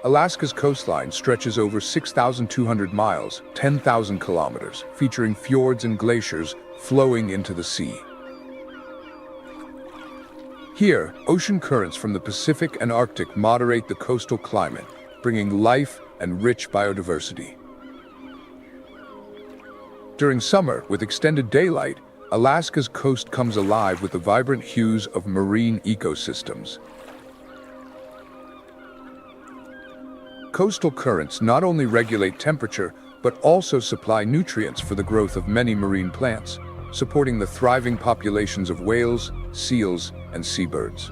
Alaska's coastline stretches over 6,200 miles, 10,000 kilometers, featuring fjords and glaciers flowing into the sea. Here, ocean currents from the Pacific and Arctic moderate the coastal climate, bringing life and rich biodiversity. During summer, with extended daylight, Alaska's coast comes alive with the vibrant hues of marine ecosystems. Coastal currents not only regulate temperature, but also supply nutrients for the growth of many marine plants, supporting the thriving populations of whales, seals, and seabirds.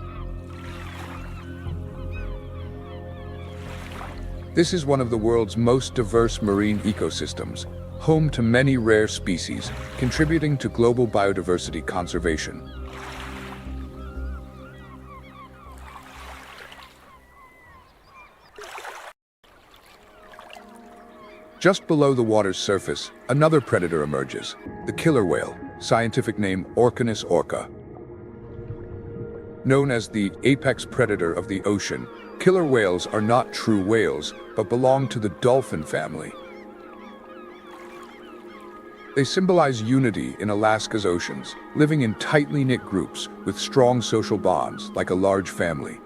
This is one of the world's most diverse marine ecosystems, home to many rare species, contributing to global biodiversity conservation. Just below the water's surface, another predator emerges, the killer whale, scientific name Orcas orca. Known as the apex predator of the ocean, killer whales are not true whales, but belong to the dolphin family. They symbolize unity in Alaska's oceans, living in tightly knit groups with strong social bonds like a large family.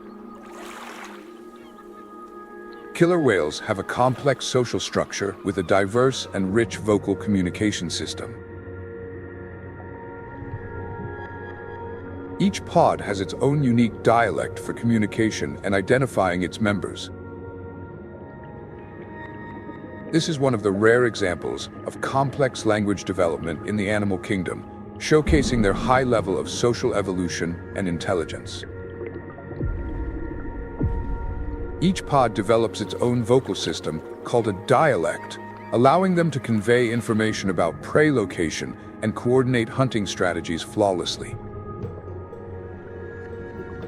Killer whales have a complex social structure with a diverse and rich vocal communication system. Each pod has its own unique dialect for communication and identifying its members. This is one of the rare examples of complex language development in the animal kingdom, showcasing their high level of social evolution and intelligence. Each pod develops its own vocal system called a dialect, allowing them to convey information about prey location and coordinate hunting strategies flawlessly.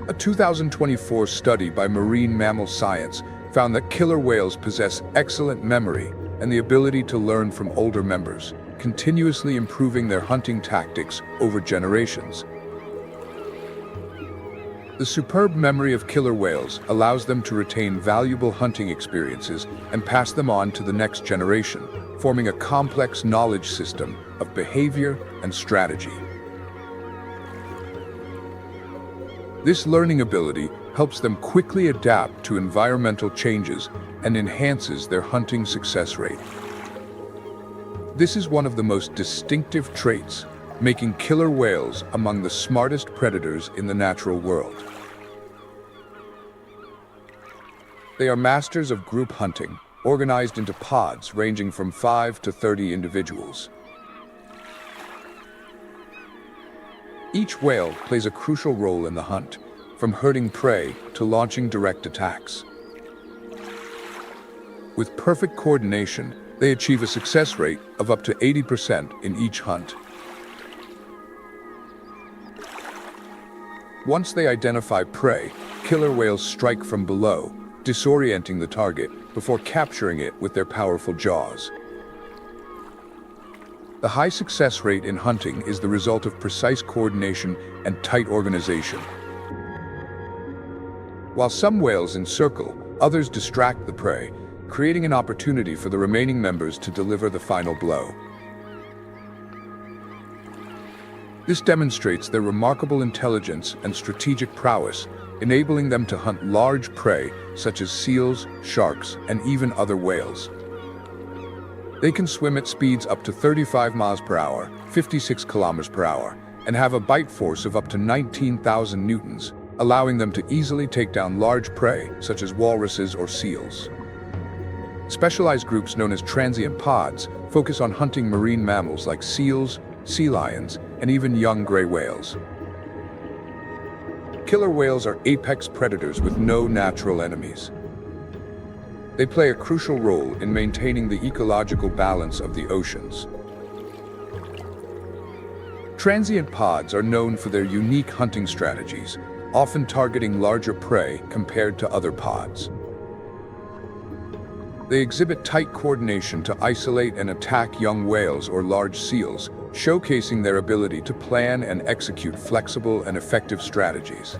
A 2024 study by Marine Mammal Science found that killer whales possess excellent memory and the ability to learn from older members, continuously improving their hunting tactics over generations. The superb memory of killer whales allows them to retain valuable hunting experiences and pass them on to the next generation, forming a complex knowledge system of behavior and strategy. This learning ability helps them quickly adapt to environmental changes and enhances their hunting success rate. This is one of the most distinctive traits, making killer whales among the smartest predators in the natural world. They are masters of group hunting, organized into pods ranging from 5 to 30 individuals. Each whale plays a crucial role in the hunt, from herding prey to launching direct attacks. With perfect coordination, they achieve a success rate of up to 80% in each hunt. Once they identify prey, killer whales strike from below, disorienting the target before capturing it with their powerful jaws. The high success rate in hunting is the result of precise coordination and tight organization. While some whales encircle, others distract the prey, creating an opportunity for the remaining members to deliver the final blow. This demonstrates their remarkable intelligence and strategic prowess, enabling them to hunt large prey such as seals, sharks, and even other whales. They can swim at speeds up to 35 miles per hour, 56 kilometers per hour, and have a bite force of up to 19,000 newtons, allowing them to easily take down large prey such as walruses or seals. Specialized groups known as transient pods focus on hunting marine mammals like seals, sea lions, and even young gray whales. Killer whales are apex predators with no natural enemies. They play a crucial role in maintaining the ecological balance of the oceans. Transient pods are known for their unique hunting strategies, often targeting larger prey compared to other pods. They exhibit tight coordination to isolate and attack young whales or large seals, showcasing their ability to plan and execute flexible and effective strategies.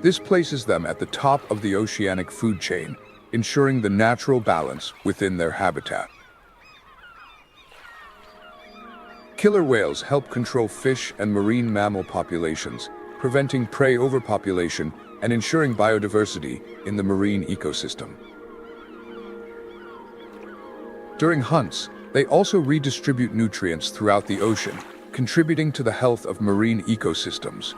This places them at the top of the oceanic food chain, ensuring the natural balance within their habitat. Killer whales help control fish and marine mammal populations, preventing prey overpopulation and ensuring biodiversity in the marine ecosystem. During hunts, they also redistribute nutrients throughout the ocean, contributing to the health of marine ecosystems,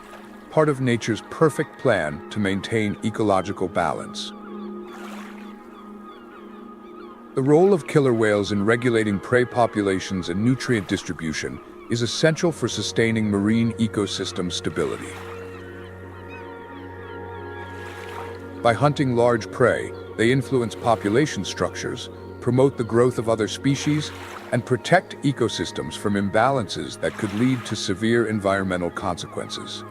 part of nature's perfect plan to maintain ecological balance. The role of killer whales in regulating prey populations and nutrient distribution is essential for sustaining marine ecosystem stability. By hunting large prey, they influence population structures, promote the growth of other species, and protect ecosystems from imbalances that could lead to severe environmental consequences.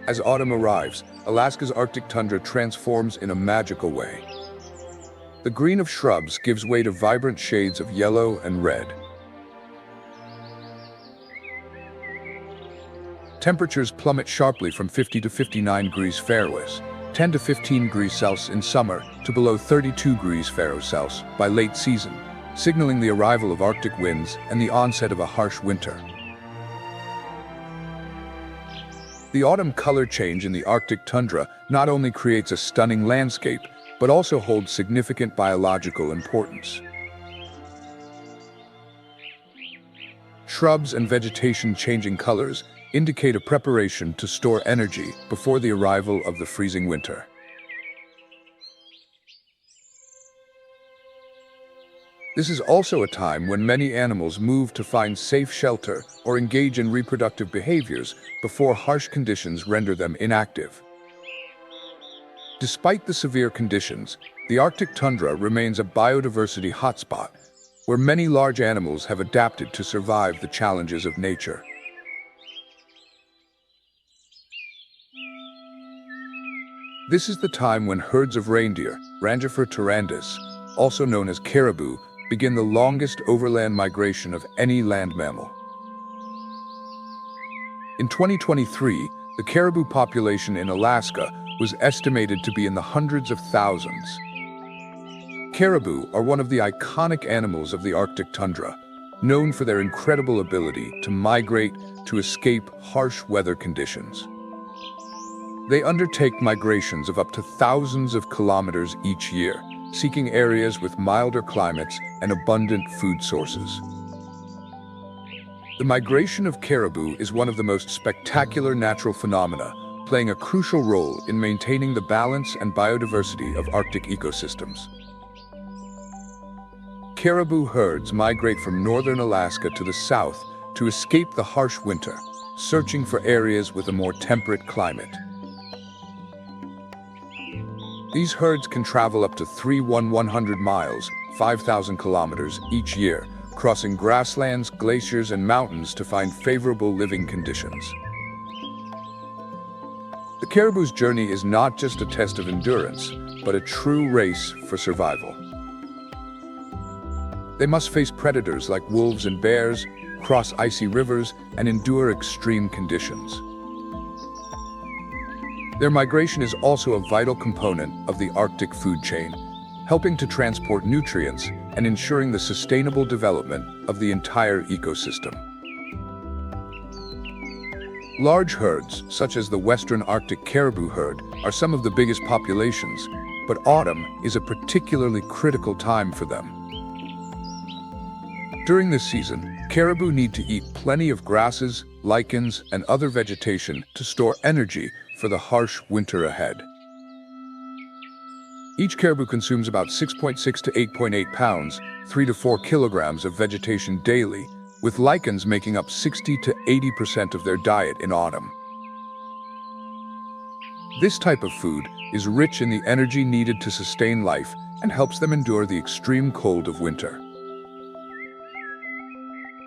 As autumn arrives, Alaska's Arctic tundra transforms in a magical way. The green of shrubs gives way to vibrant shades of yellow and red. Temperatures plummet sharply from 50 to 59 degrees Fahrenheit, 10 to 15 degrees Celsius in summer, to below 32 degrees Fahrenheit by late season, signaling the arrival of Arctic winds and the onset of a harsh winter. The autumn color change in the Arctic tundra not only creates a stunning landscape, but also hold significant biological importance. Shrubs and vegetation changing colors indicate a preparation to store energy before the arrival of the freezing winter. This is also a time when many animals move to find safe shelter or engage in reproductive behaviors before harsh conditions render them inactive. Despite the severe conditions, the Arctic tundra remains a biodiversity hotspot, where many large animals have adapted to survive the challenges of nature. This is the time when herds of reindeer, Rangifer tarandus, also known as caribou, begin the longest overland migration of any land mammal. In 2023, the caribou population in Alaska was estimated to be in the hundreds of thousands. Caribou are one of the iconic animals of the Arctic tundra, known for their incredible ability to migrate to escape harsh weather conditions. They undertake migrations of up to thousands of kilometers each year, seeking areas with milder climates and abundant food sources. The migration of caribou is one of the most spectacular natural phenomena, playing a crucial role in maintaining the balance and biodiversity of Arctic ecosystems. Caribou herds migrate from northern Alaska to the south to escape the harsh winter, searching for areas with a more temperate climate. These herds can travel up to 100 miles, 5,000 kilometers each year, crossing grasslands, glaciers, and mountains to find favorable living conditions. The caribou's journey is not just a test of endurance, but a true race for survival. They must face predators like wolves and bears, cross icy rivers, and endure extreme conditions. Their migration is also a vital component of the Arctic food chain, helping to transport nutrients and ensuring the sustainable development of the entire ecosystem. Large herds, such as the Western Arctic caribou herd, are some of the biggest populations, but autumn is a particularly critical time for them. During this season, caribou need to eat plenty of grasses, lichens, and other vegetation to store energy for the harsh winter ahead. Each caribou consumes about 6.6 to 8.8 pounds, 3 to 4 kilograms of vegetation daily, with lichens making up 60 to 80% of their diet in autumn. This type of food is rich in the energy needed to sustain life and helps them endure the extreme cold of winter.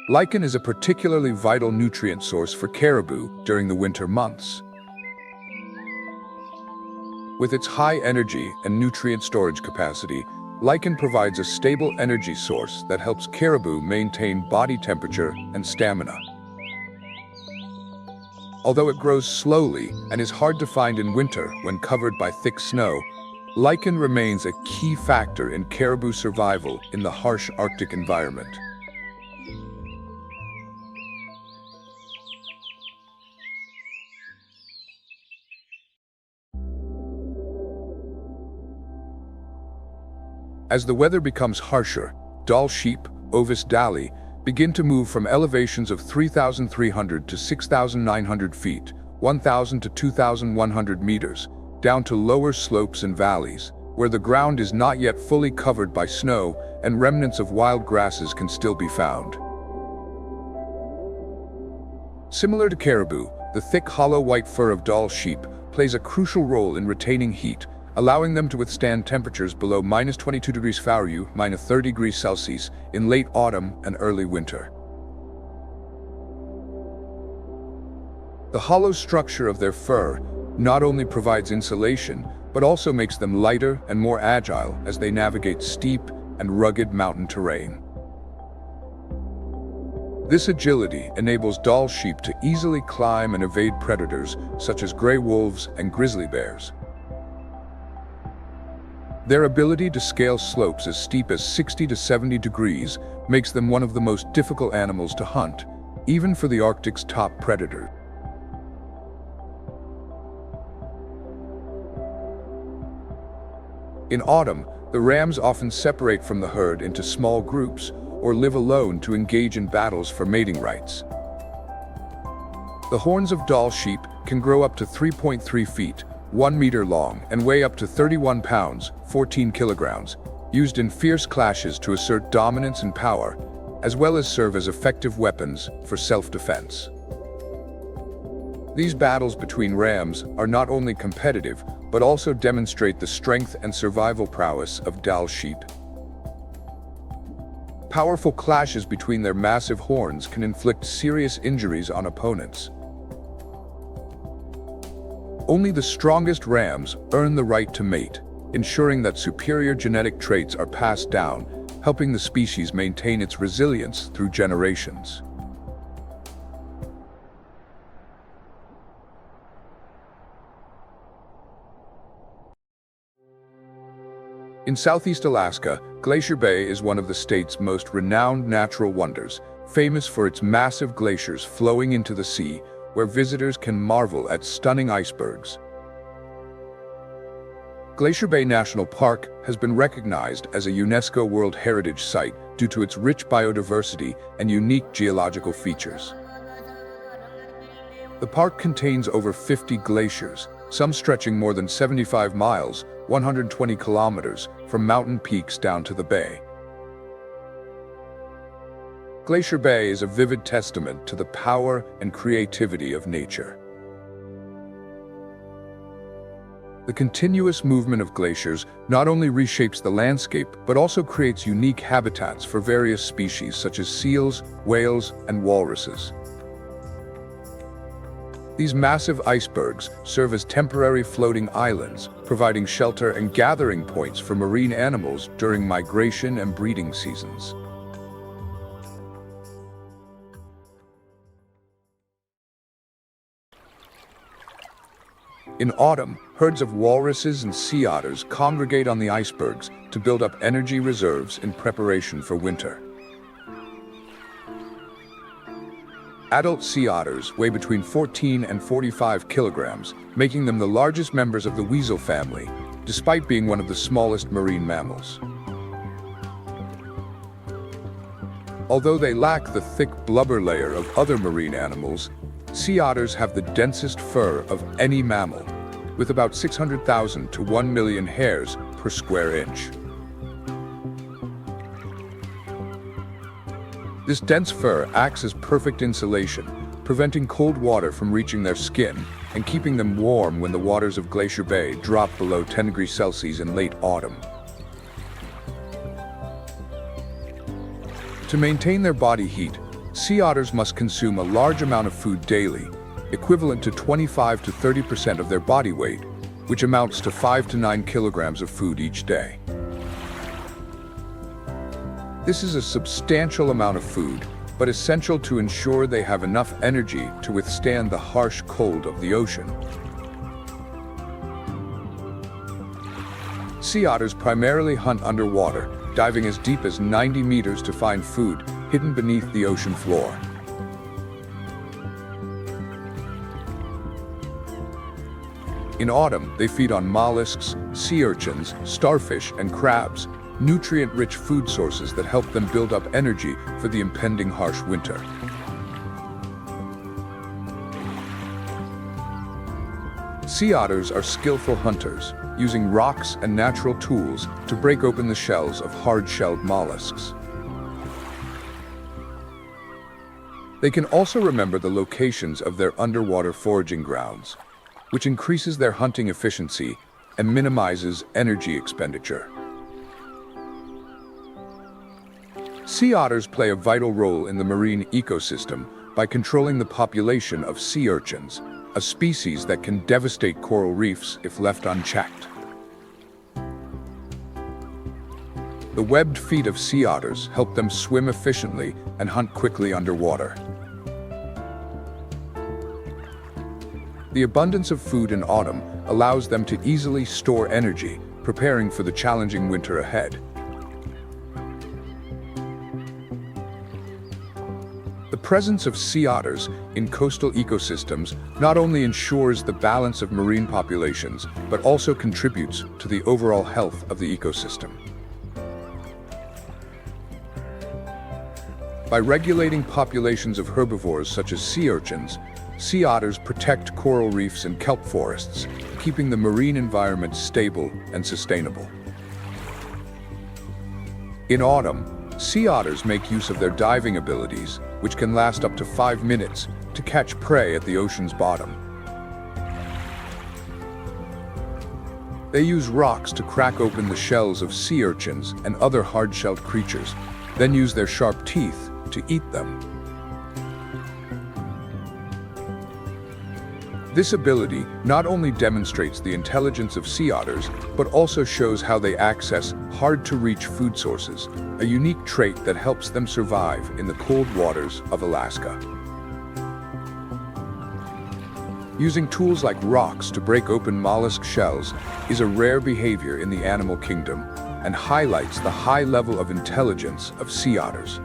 Lichen is a particularly vital nutrient source for caribou during the winter months. With its high energy and nutrient storage capacity, lichen provides a stable energy source that helps caribou maintain body temperature and stamina. Although it grows slowly and is hard to find in winter when covered by thick snow, lichen remains a key factor in caribou survival in the harsh Arctic environment. As the weather becomes harsher, Dall sheep, Ovis dalli, begin to move from elevations of 3,300 to 6,900 feet, 1,000 to 2,100 meters, down to lower slopes and valleys, where the ground is not yet fully covered by snow and remnants of wild grasses can still be found. Similar to caribou, the thick hollow white fur of Dall sheep plays a crucial role in retaining heat, allowing them to withstand temperatures below -22 degrees Fahrenheit, -30 degrees Celsius in late autumn and early winter. The hollow structure of their fur not only provides insulation, but also makes them lighter and more agile as they navigate steep and rugged mountain terrain. This agility enables Dall sheep to easily climb and evade predators such as gray wolves and grizzly bears. Their ability to scale slopes as steep as 60 to 70 degrees makes them one of the most difficult animals to hunt, even for the Arctic's top predators. In autumn, the rams often separate from the herd into small groups or live alone to engage in battles for mating rights. The horns of Dall sheep can grow up to 3.3 feet, 1 meter long, and weigh up to 31 pounds, 14 kilograms, used in fierce clashes to assert dominance and power, as well as serve as effective weapons for self-defense. These battles between rams are not only competitive, but also demonstrate the strength and survival prowess of Dall sheep. Powerful clashes between their massive horns can inflict serious injuries on opponents. Only the strongest rams earn the right to mate, ensuring that superior genetic traits are passed down, helping the species maintain its resilience through generations. In southeast Alaska, Glacier Bay is one of the state's most renowned natural wonders, famous for its massive glaciers flowing into the sea, where visitors can marvel at stunning icebergs. Glacier Bay National Park has been recognized as a UNESCO World Heritage Site due to its rich biodiversity and unique geological features. The park contains over 50 glaciers, some stretching more than 75 miles, 120 kilometers, from mountain peaks down to the bay. Glacier Bay is a vivid testament to the power and creativity of nature. The continuous movement of glaciers not only reshapes the landscape, but also creates unique habitats for various species such as seals, whales, and walruses. These massive icebergs serve as temporary floating islands, providing shelter and gathering points for marine animals during migration and breeding seasons. In autumn, herds of walruses and sea otters congregate on the icebergs to build up energy reserves in preparation for winter. Adult sea otters weigh between 14 and 45 kilograms, making them the largest members of the weasel family, despite being one of the smallest marine mammals. Although they lack the thick blubber layer of other marine animals, sea otters have the densest fur of any mammal, with about 600,000 to 1 million hairs per square inch. This dense fur acts as perfect insulation, preventing cold water from reaching their skin and keeping them warm when the waters of Glacier Bay drop below 10 degrees Celsius in late autumn. To maintain their body heat, sea otters must consume a large amount of food daily, equivalent to 25 to 30% of their body weight, which amounts to 5 to 9 kilograms of food each day. This is a substantial amount of food, but essential to ensure they have enough energy to withstand the harsh cold of the ocean. Sea otters primarily hunt underwater, diving as deep as 90 meters to find food hidden beneath the ocean floor. In autumn, they feed on mollusks, sea urchins, starfish, and crabs, nutrient-rich food sources that help them build up energy for the impending harsh winter. Sea otters are skillful hunters, using rocks and natural tools to break open the shells of hard-shelled mollusks. They can also remember the locations of their underwater foraging grounds, which increases their hunting efficiency and minimizes energy expenditure. Sea otters play a vital role in the marine ecosystem by controlling the population of sea urchins, a species that can devastate coral reefs if left unchecked. The webbed feet of sea otters help them swim efficiently and hunt quickly underwater. The abundance of food in autumn allows them to easily store energy, preparing for the challenging winter ahead. The presence of sea otters in coastal ecosystems not only ensures the balance of marine populations, but also contributes to the overall health of the ecosystem. By regulating populations of herbivores such as sea urchins, sea otters protect coral reefs and kelp forests, keeping the marine environment stable and sustainable. In autumn, sea otters make use of their diving abilities, which can last up to 5 minutes, to catch prey at the ocean's bottom. They use rocks to crack open the shells of sea urchins and other hard-shelled creatures, then use their sharp teeth to eat them. This ability not only demonstrates the intelligence of sea otters, but also shows how they access hard-to-reach food sources, a unique trait that helps them survive in the cold waters of Alaska. Using tools like rocks to break open mollusk shells is a rare behavior in the animal kingdom and highlights the high level of intelligence of sea otters.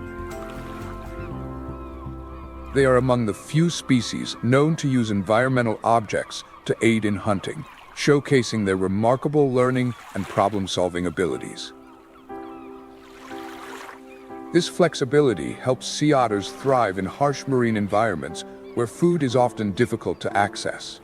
They are among the few species known to use environmental objects to aid in hunting, showcasing their remarkable learning and problem-solving abilities. This flexibility helps sea otters thrive in harsh marine environments where food is often difficult to access.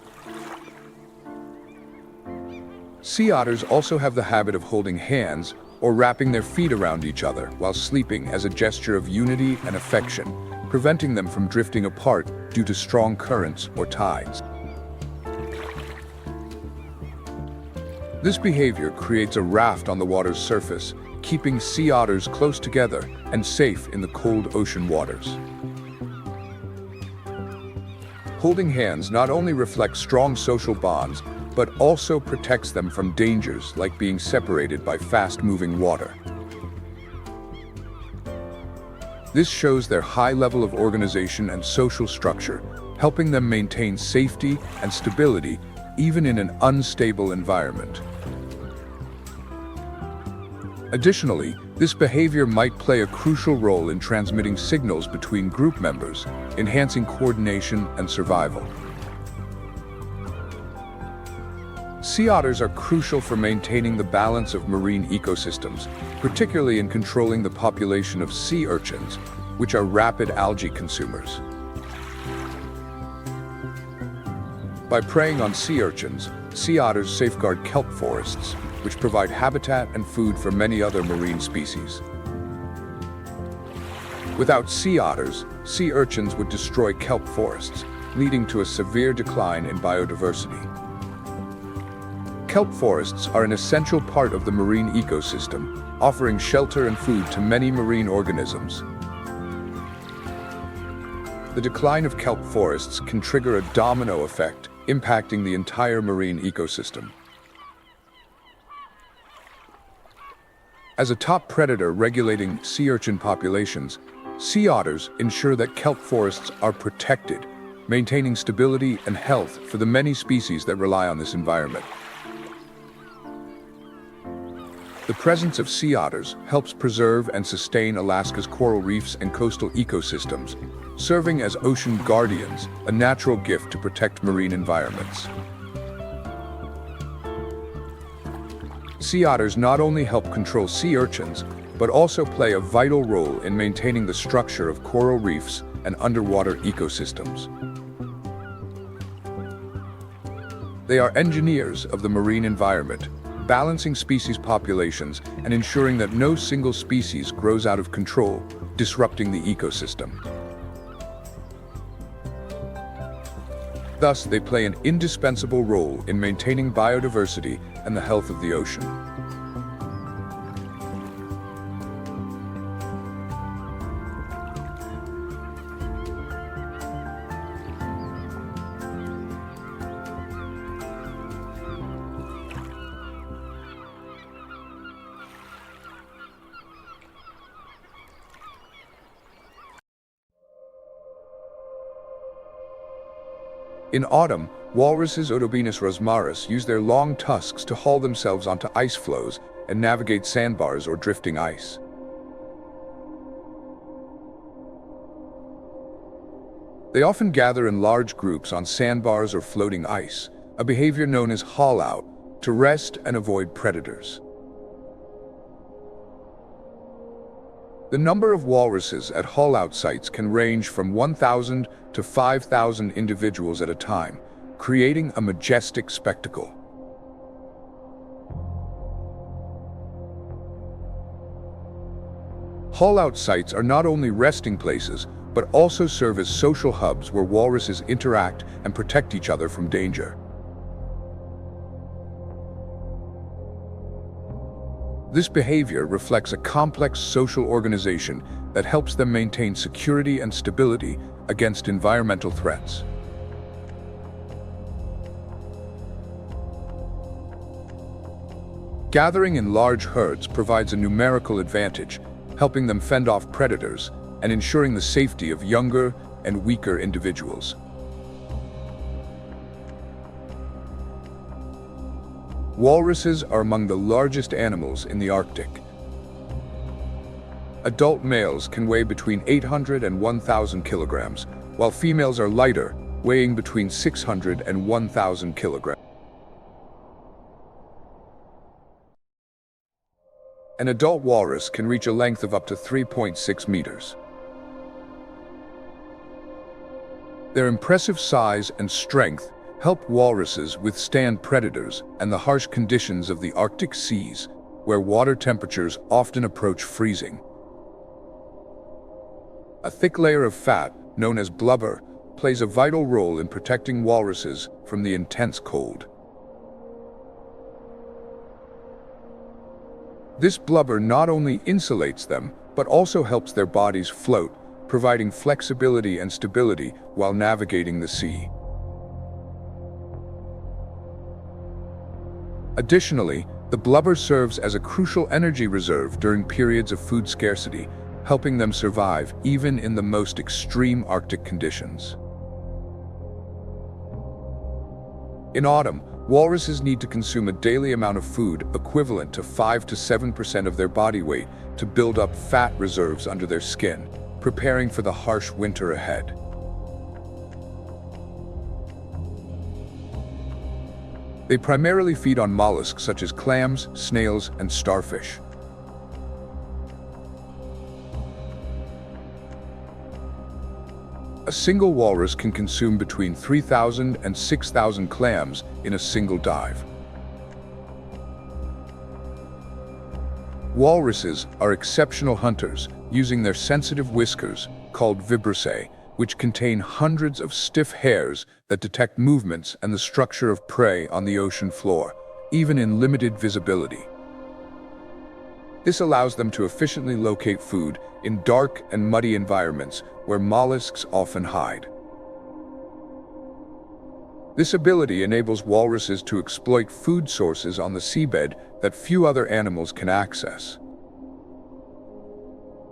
Sea otters also have the habit of holding hands or wrapping their feet around each other while sleeping as a gesture of unity and affection, preventing them from drifting apart due to strong currents or tides. This behavior creates a raft on the water's surface, keeping sea otters close together and safe in the cold ocean waters. Holding hands not only reflects strong social bonds, but also protects them from dangers like being separated by fast-moving water. This shows their high level of organization and social structure, helping them maintain safety and stability even in an unstable environment. Additionally, this behavior might play a crucial role in transmitting signals between group members, enhancing coordination and survival. Sea otters are crucial for maintaining the balance of marine ecosystems, particularly in controlling the population of sea urchins, which are rapid algae consumers. By preying on sea urchins, sea otters safeguard kelp forests, which provide habitat and food for many other marine species. Without sea otters, sea urchins would destroy kelp forests, leading to a severe decline in biodiversity. Kelp forests are an essential part of the marine ecosystem, offering shelter and food to many marine organisms. The decline of kelp forests can trigger a domino effect, impacting the entire marine ecosystem. As a top predator regulating sea urchin populations, sea otters ensure that kelp forests are protected, maintaining stability and health for the many species that rely on this environment. The presence of sea otters helps preserve and sustain Alaska's coral reefs and coastal ecosystems, serving as ocean guardians, a natural gift to protect marine environments. Sea otters not only help control sea urchins, but also play a vital role in maintaining the structure of coral reefs and underwater ecosystems. They are engineers of the marine environment, balancing species populations and ensuring that no single species grows out of control, disrupting the ecosystem. Thus, they play an indispensable role in maintaining biodiversity and the health of the ocean. In autumn, walruses Odobenus rosmarus use their long tusks to haul themselves onto ice floes and navigate sandbars or drifting ice. They often gather in large groups on sandbars or floating ice, a behavior known as haul-out, to rest and avoid predators. The number of walruses at haul-out sites can range from 1,000 to 5,000 individuals at a time, creating a majestic spectacle. Haul-out sites are not only resting places, but also serve as social hubs where walruses interact and protect each other from danger. This behavior reflects a complex social organization that helps them maintain security and stability against environmental threats. Gathering in large herds provides a numerical advantage, helping them fend off predators and ensuring the safety of younger and weaker individuals. Walruses are among the largest animals in the Arctic. Adult males can weigh between 800 and 1,000 kilograms, while females are lighter, weighing between 600 and 1,000 kilograms. An adult walrus can reach a length of up to 3.6 meters. Their impressive size and strength help walruses withstand predators and the harsh conditions of the Arctic seas, where water temperatures often approach freezing. A thick layer of fat, known as blubber, plays a vital role in protecting walruses from the intense cold. This blubber not only insulates them, but also helps their bodies float, providing flexibility and stability while navigating the sea. Additionally, the blubber serves as a crucial energy reserve during periods of food scarcity, helping them survive even in the most extreme Arctic conditions. In autumn, walruses need to consume a daily amount of food equivalent to 5 to 7% of their body weight to build up fat reserves under their skin, preparing for the harsh winter ahead. They primarily feed on mollusks such as clams, snails, and starfish. A single walrus can consume between 3,000 and 6,000 clams in a single dive. Walruses are exceptional hunters, using their sensitive whiskers, called vibrissae, which contain hundreds of stiff hairs that detect movements and the structure of prey on the ocean floor, even in limited visibility. This allows them to efficiently locate food in dark and muddy environments where mollusks often hide. This ability enables walruses to exploit food sources on the seabed that few other animals can access.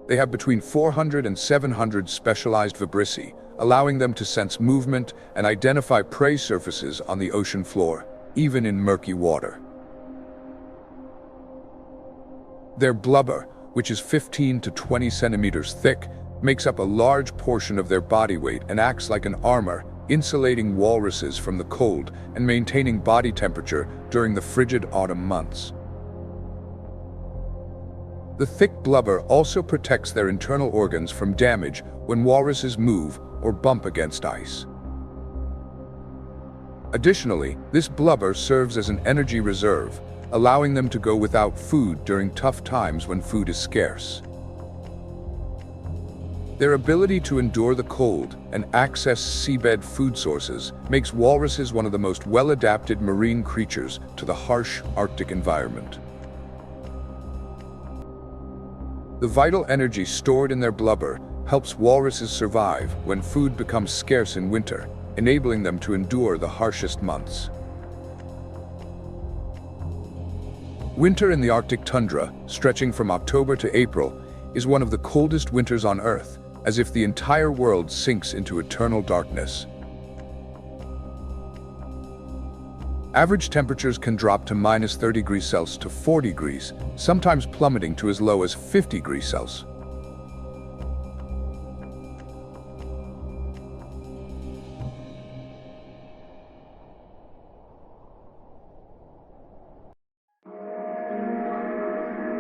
They have between 400 and 700 specialized vibrissae, allowing them to sense movement and identify prey surfaces on the ocean floor, even in murky water. Their blubber, which is 15 to 20 centimeters thick, makes up a large portion of their body weight and acts like an armor, insulating walruses from the cold and maintaining body temperature during the frigid autumn months. The thick blubber also protects their internal organs from damage when walruses move or bump against ice. Additionally, this blubber serves as an energy reserve, allowing them to go without food during tough times when food is scarce. Their ability to endure the cold and access seabed food sources makes walruses one of the most well-adapted marine creatures to the harsh Arctic environment. The vital energy stored in their blubber helps walruses survive when food becomes scarce in winter, enabling them to endure the harshest months. Winter in the Arctic tundra, stretching from October to April, is one of the coldest winters on Earth, as if the entire world sinks into eternal darkness. Average temperatures can drop to minus 30 degrees Celsius to 4 degrees, sometimes plummeting to as low as 50 degrees Celsius.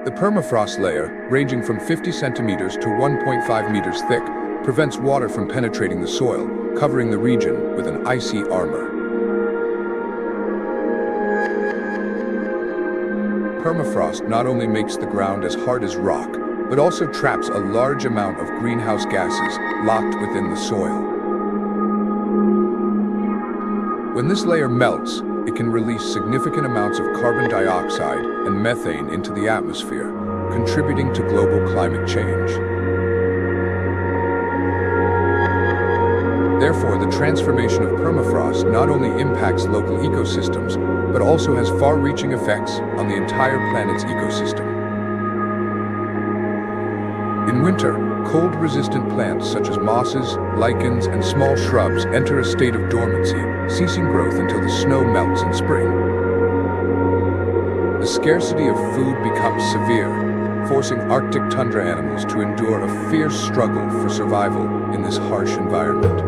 The permafrost layer, ranging from 50 centimeters to 1.5 meters thick, prevents water from penetrating the soil, covering the region with an icy armor. Permafrost not only makes the ground as hard as rock, but also traps a large amount of greenhouse gases locked within the soil. When this layer melts, it can release significant amounts of carbon dioxide and methane into the atmosphere, contributing to global climate change. Therefore, the transformation of permafrost not only impacts local ecosystems, but also has far-reaching effects on the entire planet's ecosystem. In winter, cold-resistant plants such as mosses, lichens, and small shrubs enter a state of dormancy, ceasing growth until the snow melts in spring. The scarcity of food becomes severe, forcing Arctic tundra animals to endure a fierce struggle for survival in this harsh environment.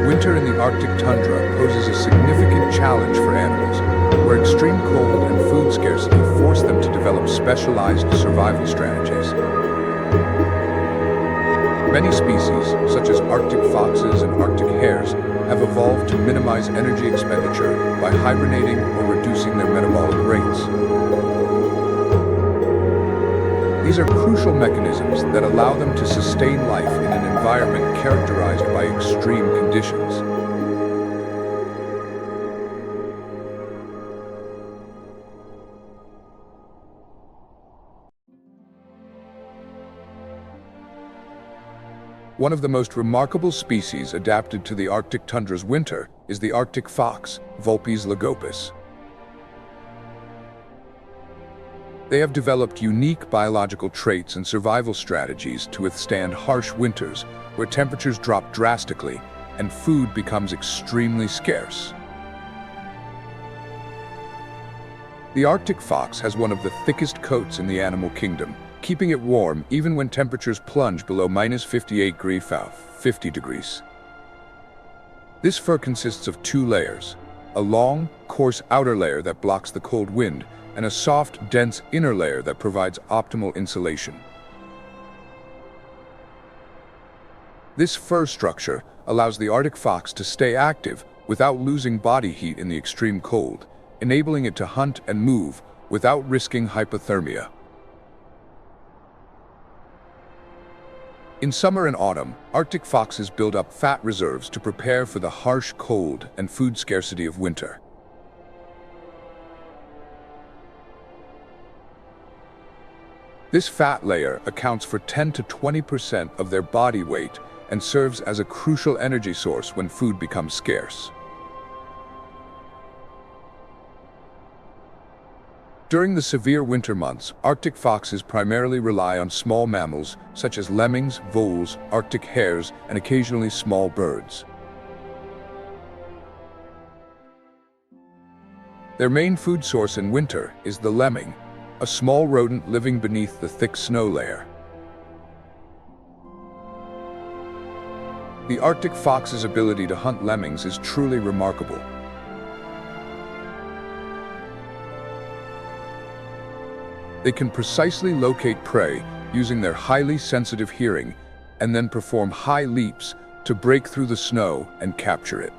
Winter in the Arctic tundra poses a significant challenge for animals, where extreme cold and food scarcity force them to develop specialized survival strategies. Many species, such as Arctic foxes and Arctic hares, have evolved to minimize energy expenditure by hibernating or reducing their metabolic rates. These are crucial mechanisms that allow them to sustain life in an environment characterized by extreme conditions. One of the most remarkable species adapted to the Arctic tundra's winter is the Arctic fox, Vulpes lagopus. They have developed unique biological traits and survival strategies to withstand harsh winters where temperatures drop drastically and food becomes extremely scarce. The Arctic fox has one of the thickest coats in the animal kingdom, keeping it warm even when temperatures plunge below -58 50 degrees. This fur consists of two layers, a long, coarse outer layer that blocks the cold wind, and a soft, dense inner layer that provides optimal insulation. This fur structure allows the Arctic fox to stay active without losing body heat in the extreme cold, enabling it to hunt and move without risking hypothermia. In summer and autumn, Arctic foxes build up fat reserves to prepare for the harsh cold and food scarcity of winter. This fat layer accounts for 10 to 20% of their body weight and serves as a crucial energy source when food becomes scarce. During the severe winter months, Arctic foxes primarily rely on small mammals such as lemmings, voles, Arctic hares, and occasionally small birds. Their main food source in winter is the lemming, a small rodent living beneath the thick snow layer. The Arctic fox's ability to hunt lemmings is truly remarkable. They can precisely locate prey using their highly sensitive hearing and then perform high leaps to break through the snow and capture it.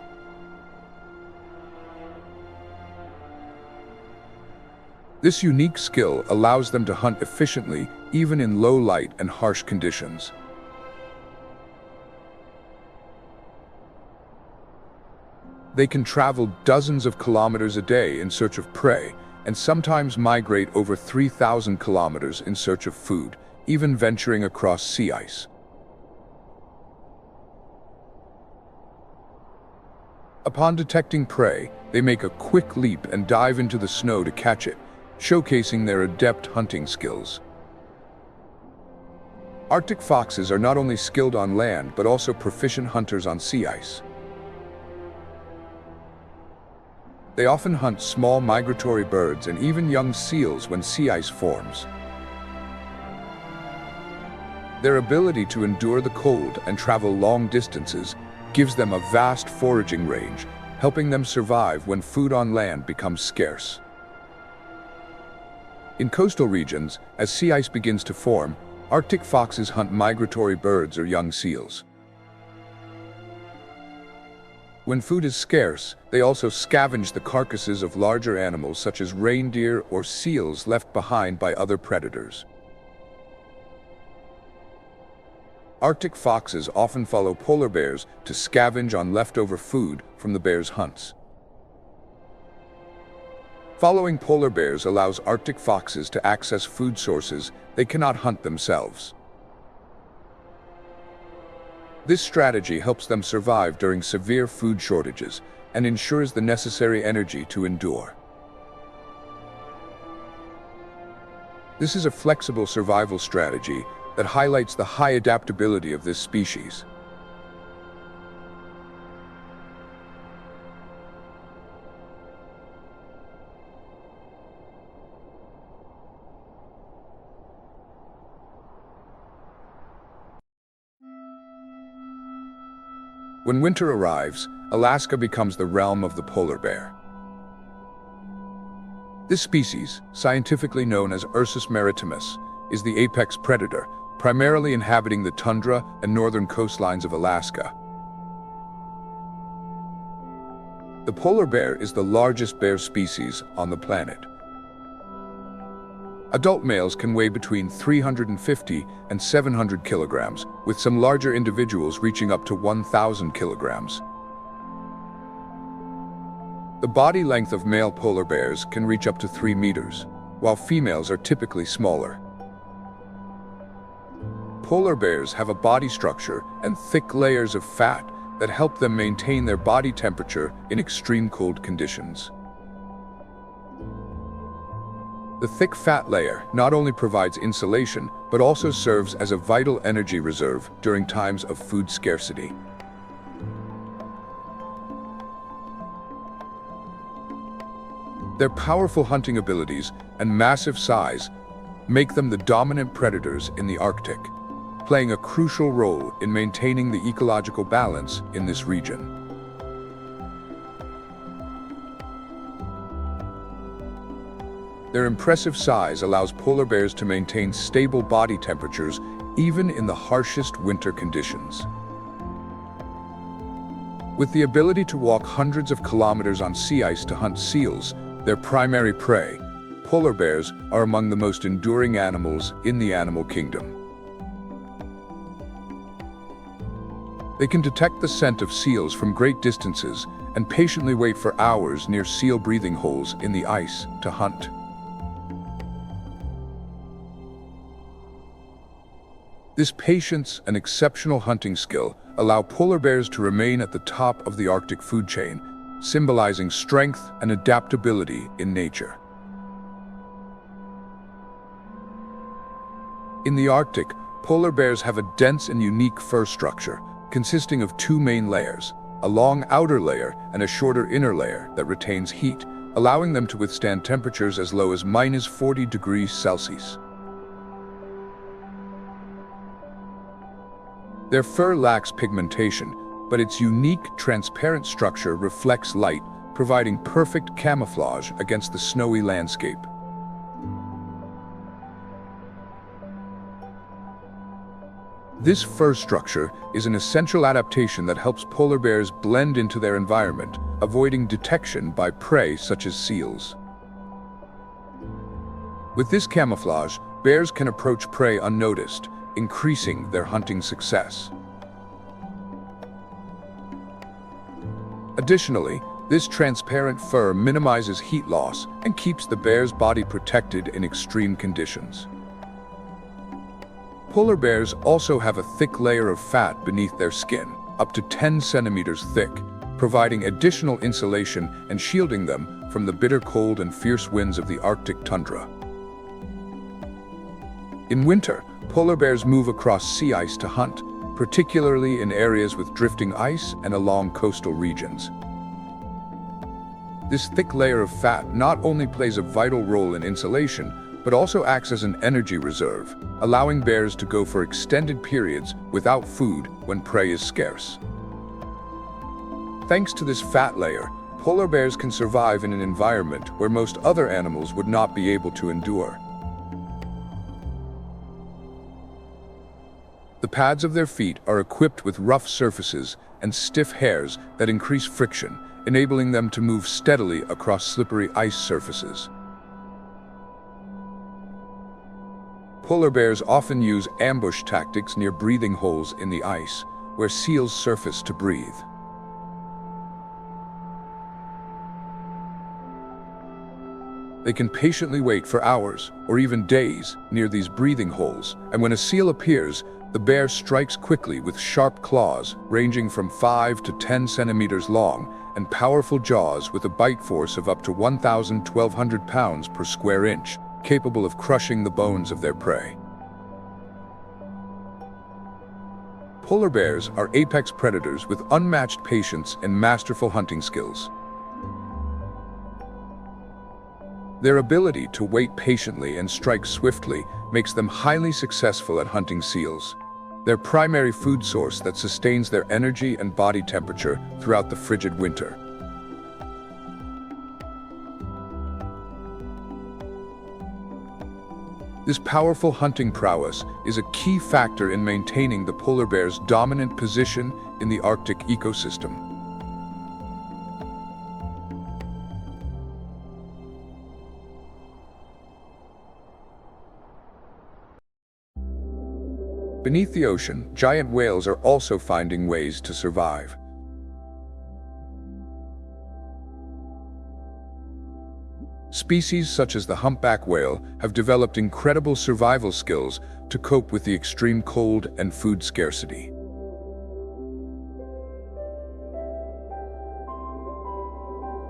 This unique skill allows them to hunt efficiently even in low light and harsh conditions. They can travel dozens of kilometers a day in search of prey, and sometimes migrate over 3,000 kilometers in search of food, even venturing across sea ice. Upon detecting prey, they make a quick leap and dive into the snow to catch it, showcasing their adept hunting skills. Arctic foxes are not only skilled on land, but also proficient hunters on sea ice. They often hunt small migratory birds and even young seals when sea ice forms. Their ability to endure the cold and travel long distances gives them a vast foraging range, helping them survive when food on land becomes scarce. In coastal regions, as sea ice begins to form, Arctic foxes hunt migratory birds or young seals. When food is scarce, they also scavenge the carcasses of larger animals such as reindeer or seals left behind by other predators. Arctic foxes often follow polar bears to scavenge on leftover food from the bears' hunts. Following polar bears allows Arctic foxes to access food sources they cannot hunt themselves. This strategy helps them survive during severe food shortages and ensures the necessary energy to endure. This is a flexible survival strategy that highlights the high adaptability of this species. When winter arrives, Alaska becomes the realm of the polar bear. This species, scientifically known as Ursus maritimus, is the apex predator, primarily inhabiting the tundra and northern coastlines of Alaska. The polar bear is the largest bear species on the planet. Adult males can weigh between 350 and 700 kilograms, with some larger individuals reaching up to 1,000 kilograms. The body length of male polar bears can reach up to 3 meters, while females are typically smaller. Polar bears have a body structure and thick layers of fat that help them maintain their body temperature in extreme cold conditions. The thick fat layer not only provides insulation, but also serves as a vital energy reserve during times of food scarcity. Their powerful hunting abilities and massive size make them the dominant predators in the Arctic, playing a crucial role in maintaining the ecological balance in this region. Their impressive size allows polar bears to maintain stable body temperatures even in the harshest winter conditions. With the ability to walk hundreds of kilometers on sea ice to hunt seals, their primary prey, polar bears are among the most enduring animals in the animal kingdom. They can detect the scent of seals from great distances and patiently wait for hours near seal breathing holes in the ice to hunt. This patience and exceptional hunting skill allow polar bears to remain at the top of the Arctic food chain, symbolizing strength and adaptability in nature. In the Arctic, polar bears have a dense and unique fur structure, consisting of 2 main layers, a long outer layer and a shorter inner layer that retains heat, allowing them to withstand temperatures as low as -40 degrees Celsius. Their fur lacks pigmentation, but its unique, transparent structure reflects light, providing perfect camouflage against the snowy landscape. This fur structure is an essential adaptation that helps polar bears blend into their environment, avoiding detection by prey such as seals. With this camouflage, bears can approach prey unnoticed, increasing their hunting success. Additionally, this transparent fur minimizes heat loss and keeps the bear's body protected in extreme conditions. Polar bears also have a thick layer of fat beneath their skin, up to 10 centimeters thick, providing additional insulation and shielding them from the bitter cold and fierce winds of the Arctic tundra. In winter, polar bears move across sea ice to hunt, particularly in areas with drifting ice and along coastal regions. This thick layer of fat not only plays a vital role in insulation, but also acts as an energy reserve, allowing bears to go for extended periods without food when prey is scarce. Thanks to this fat layer, polar bears can survive in an environment where most other animals would not be able to endure. The pads of their feet are equipped with rough surfaces and stiff hairs that increase friction, enabling them to move steadily across slippery ice surfaces. Polar bears often use ambush tactics near breathing holes in the ice, where seals surface to breathe. They can patiently wait for hours or even days near these breathing holes, and when a seal appears, the bear strikes quickly with sharp claws ranging from 5 to 10 centimeters long and powerful jaws with a bite force of up to 1,200 pounds per square inch, capable of crushing the bones of their prey. Polar bears are apex predators with unmatched patience and masterful hunting skills. Their ability to wait patiently and strike swiftly makes them highly successful at hunting seals, their primary food source that sustains their energy and body temperature throughout the frigid winter. This powerful hunting prowess is a key factor in maintaining the polar bear's dominant position in the Arctic ecosystem. Beneath the ocean, giant whales are also finding ways to survive. Species such as the humpback whale have developed incredible survival skills to cope with the extreme cold and food scarcity.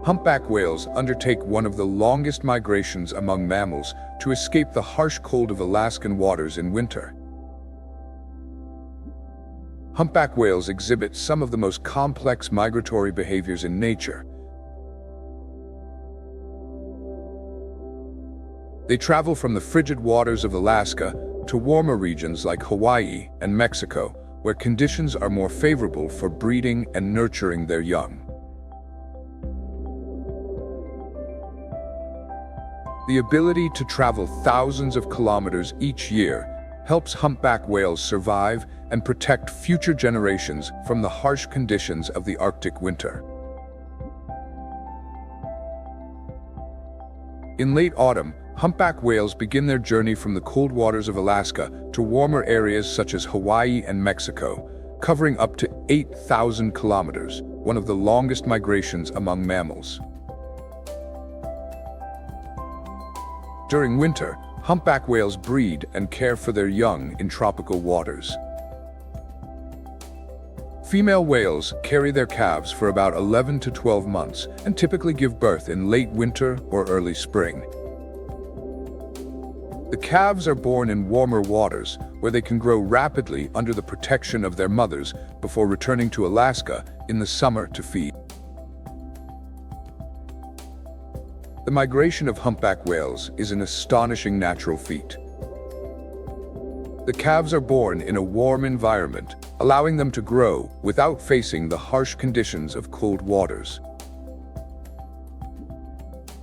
Humpback whales undertake one of the longest migrations among mammals to escape the harsh cold of Alaskan waters in winter. Humpback whales exhibit some of the most complex migratory behaviors in nature. They travel from the frigid waters of Alaska to warmer regions like Hawaii and Mexico, where conditions are more favorable for breeding and nurturing their young. The ability to travel thousands of kilometers each year helps humpback whales survive and protect future generations from the harsh conditions of the Arctic winter. In late autumn, humpback whales begin their journey from the cold waters of Alaska to warmer areas such as Hawaii and Mexico, covering up to 8,000 kilometers, one of the longest migrations among mammals. During winter, humpback whales breed and care for their young in tropical waters. Female whales carry their calves for about 11 to 12 months and typically give birth in late winter or early spring. The calves are born in warmer waters, where they can grow rapidly under the protection of their mothers before returning to Alaska in the summer to feed. The migration of humpback whales is an astonishing natural feat. The calves are born in a warm environment, allowing them to grow without facing the harsh conditions of cold waters.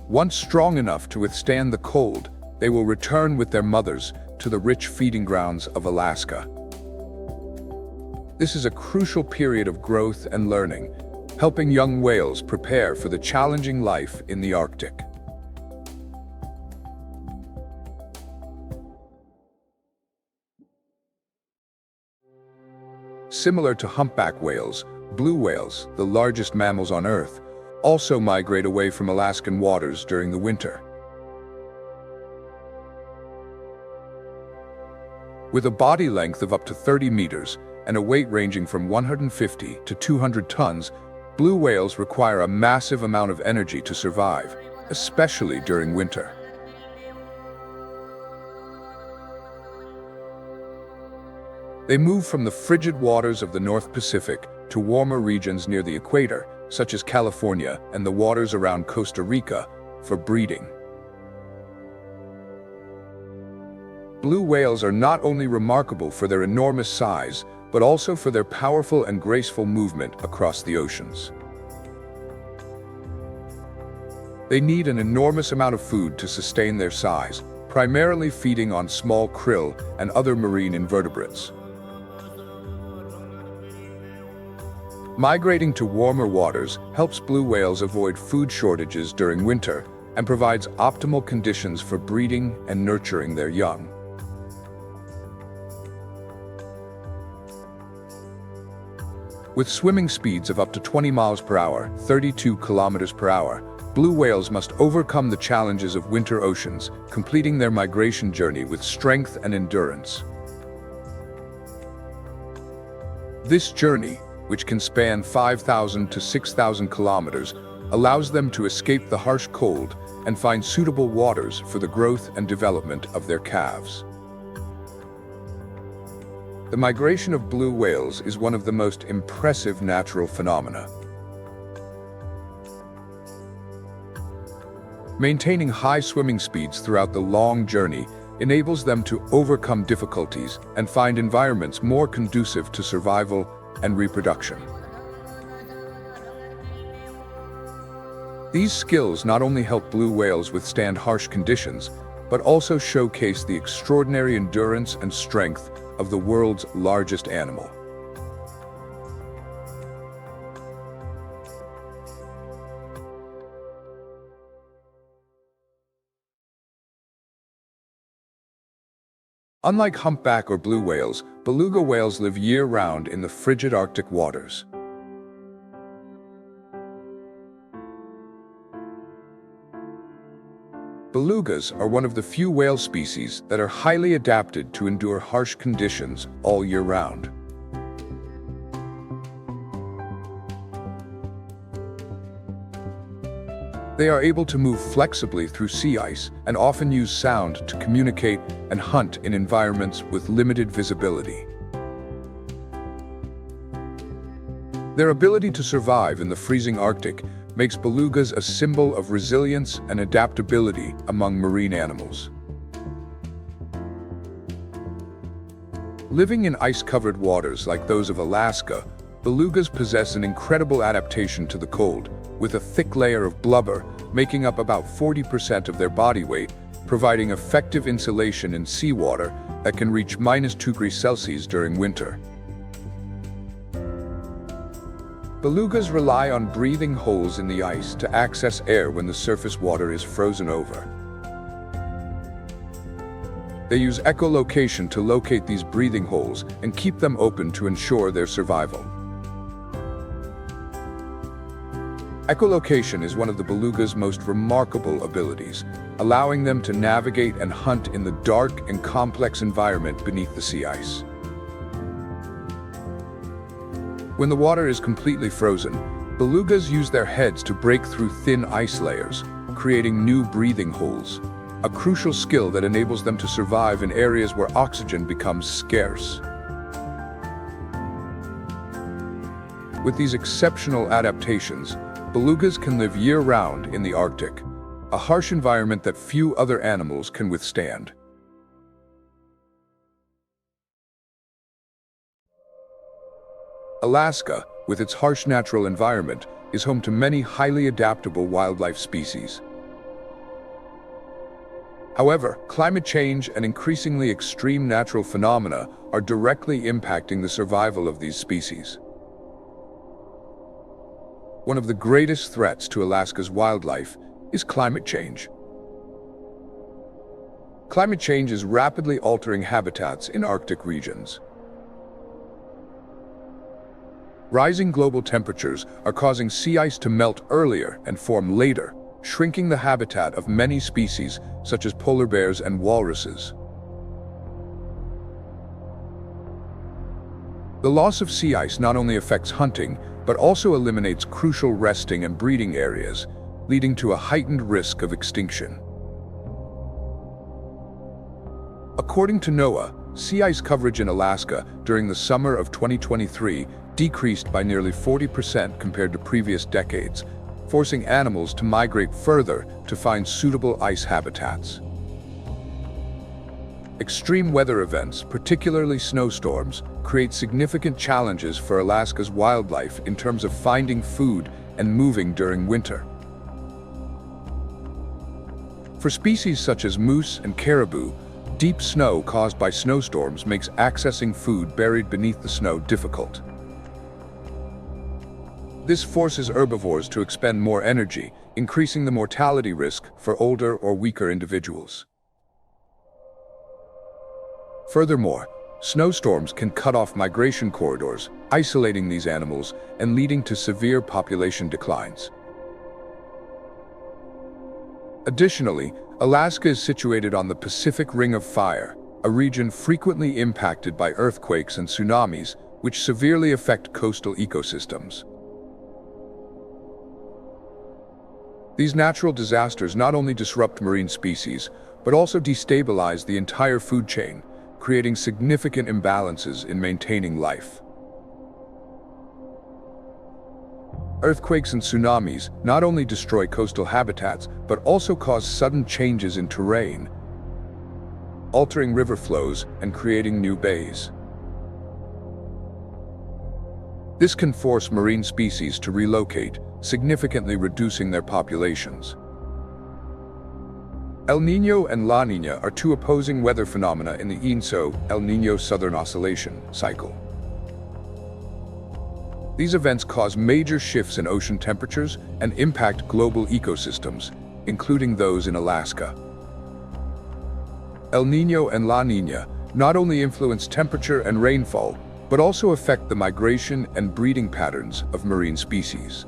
Once strong enough to withstand the cold, they will return with their mothers to the rich feeding grounds of Alaska. This is a crucial period of growth and learning, helping young whales prepare for the challenging life in the Arctic. Similar to humpback whales, blue whales, the largest mammals on Earth, also migrate away from Alaskan waters during the winter. With a body length of up to 30 meters and a weight ranging from 150 to 200 tons, blue whales require a massive amount of energy to survive, especially during winter. They move from the frigid waters of the North Pacific to warmer regions near the equator, such as California and the waters around Costa Rica, for breeding. Blue whales are not only remarkable for their enormous size, but also for their powerful and graceful movement across the oceans. They need an enormous amount of food to sustain their size, primarily feeding on small krill and other marine invertebrates. Migrating to warmer waters helps blue whales avoid food shortages during winter and provides optimal conditions for breeding and nurturing their young. With swimming speeds of up to 20 miles per hour, 32 kilometers per hour, blue whales must overcome the challenges of winter oceans, completing their migration journey with strength and endurance. This journey, which can span 5,000 to 6,000 kilometers, allows them to escape the harsh cold and find suitable waters for the growth and development of their calves. The migration of blue whales is one of the most impressive natural phenomena. Maintaining high swimming speeds throughout the long journey enables them to overcome difficulties and find environments more conducive to survival and reproduction. These skills not only help blue whales withstand harsh conditions, but also showcase the extraordinary endurance and strength of the world's largest animal. Unlike humpback or blue whales, beluga whales live year-round in the frigid Arctic waters. Belugas are one of the few whale species that are highly adapted to endure harsh conditions all year round. They are able to move flexibly through sea ice and often use sound to communicate and hunt in environments with limited visibility. Their ability to survive in the freezing Arctic makes belugas a symbol of resilience and adaptability among marine animals. Living in ice-covered waters like those of Alaska, belugas possess an incredible adaptation to the cold, with a thick layer of blubber making up about 40% of their body weight, providing effective insulation in seawater that can reach -2 degrees Celsius during winter. Belugas rely on breathing holes in the ice to access air when the surface water is frozen over. They use echolocation to locate these breathing holes and keep them open to ensure their survival. Echolocation is one of the beluga's most remarkable abilities, allowing them to navigate and hunt in the dark and complex environment beneath the sea ice. When the water is completely frozen, belugas use their heads to break through thin ice layers, creating new breathing holes, a crucial skill that enables them to survive in areas where oxygen becomes scarce. With these exceptional adaptations, belugas can live year-round in the Arctic, a harsh environment that few other animals can withstand. Alaska, with its harsh natural environment, is home to many highly adaptable wildlife species. However, climate change and increasingly extreme natural phenomena are directly impacting the survival of these species. One of the greatest threats to Alaska's wildlife is climate change. Climate change is rapidly altering habitats in Arctic regions. Rising global temperatures are causing sea ice to melt earlier and form later, shrinking the habitat of many species such as polar bears and walruses. The loss of sea ice not only affects hunting, but also eliminates crucial resting and breeding areas, leading to a heightened risk of extinction. According to NOAA, sea ice coverage in Alaska during the summer of 2023 decreased by nearly 40% compared to previous decades, forcing animals to migrate further to find suitable ice habitats. Extreme weather events, particularly snowstorms, create significant challenges for Alaska's wildlife in terms of finding food and moving during winter. For species such as moose and caribou, deep snow caused by snowstorms makes accessing food buried beneath the snow difficult. This forces herbivores to expend more energy, increasing the mortality risk for older or weaker individuals. Furthermore, snowstorms can cut off migration corridors, isolating these animals and leading to severe population declines. Additionally, Alaska is situated on the Pacific Ring of Fire, a region frequently impacted by earthquakes and tsunamis, which severely affect coastal ecosystems. These natural disasters not only disrupt marine species, but also destabilize the entire food chain, creating significant imbalances in maintaining life. Earthquakes and tsunamis not only destroy coastal habitats, but also cause sudden changes in terrain, altering river flows and creating new bays. This can force marine species to relocate, significantly reducing their populations. El Niño and La Niña are two opposing weather phenomena in the ENSO-El Niño Southern Oscillation cycle. These events cause major shifts in ocean temperatures and impact global ecosystems, including those in Alaska. El Niño and La Niña not only influence temperature and rainfall, but also affect the migration and breeding patterns of marine species.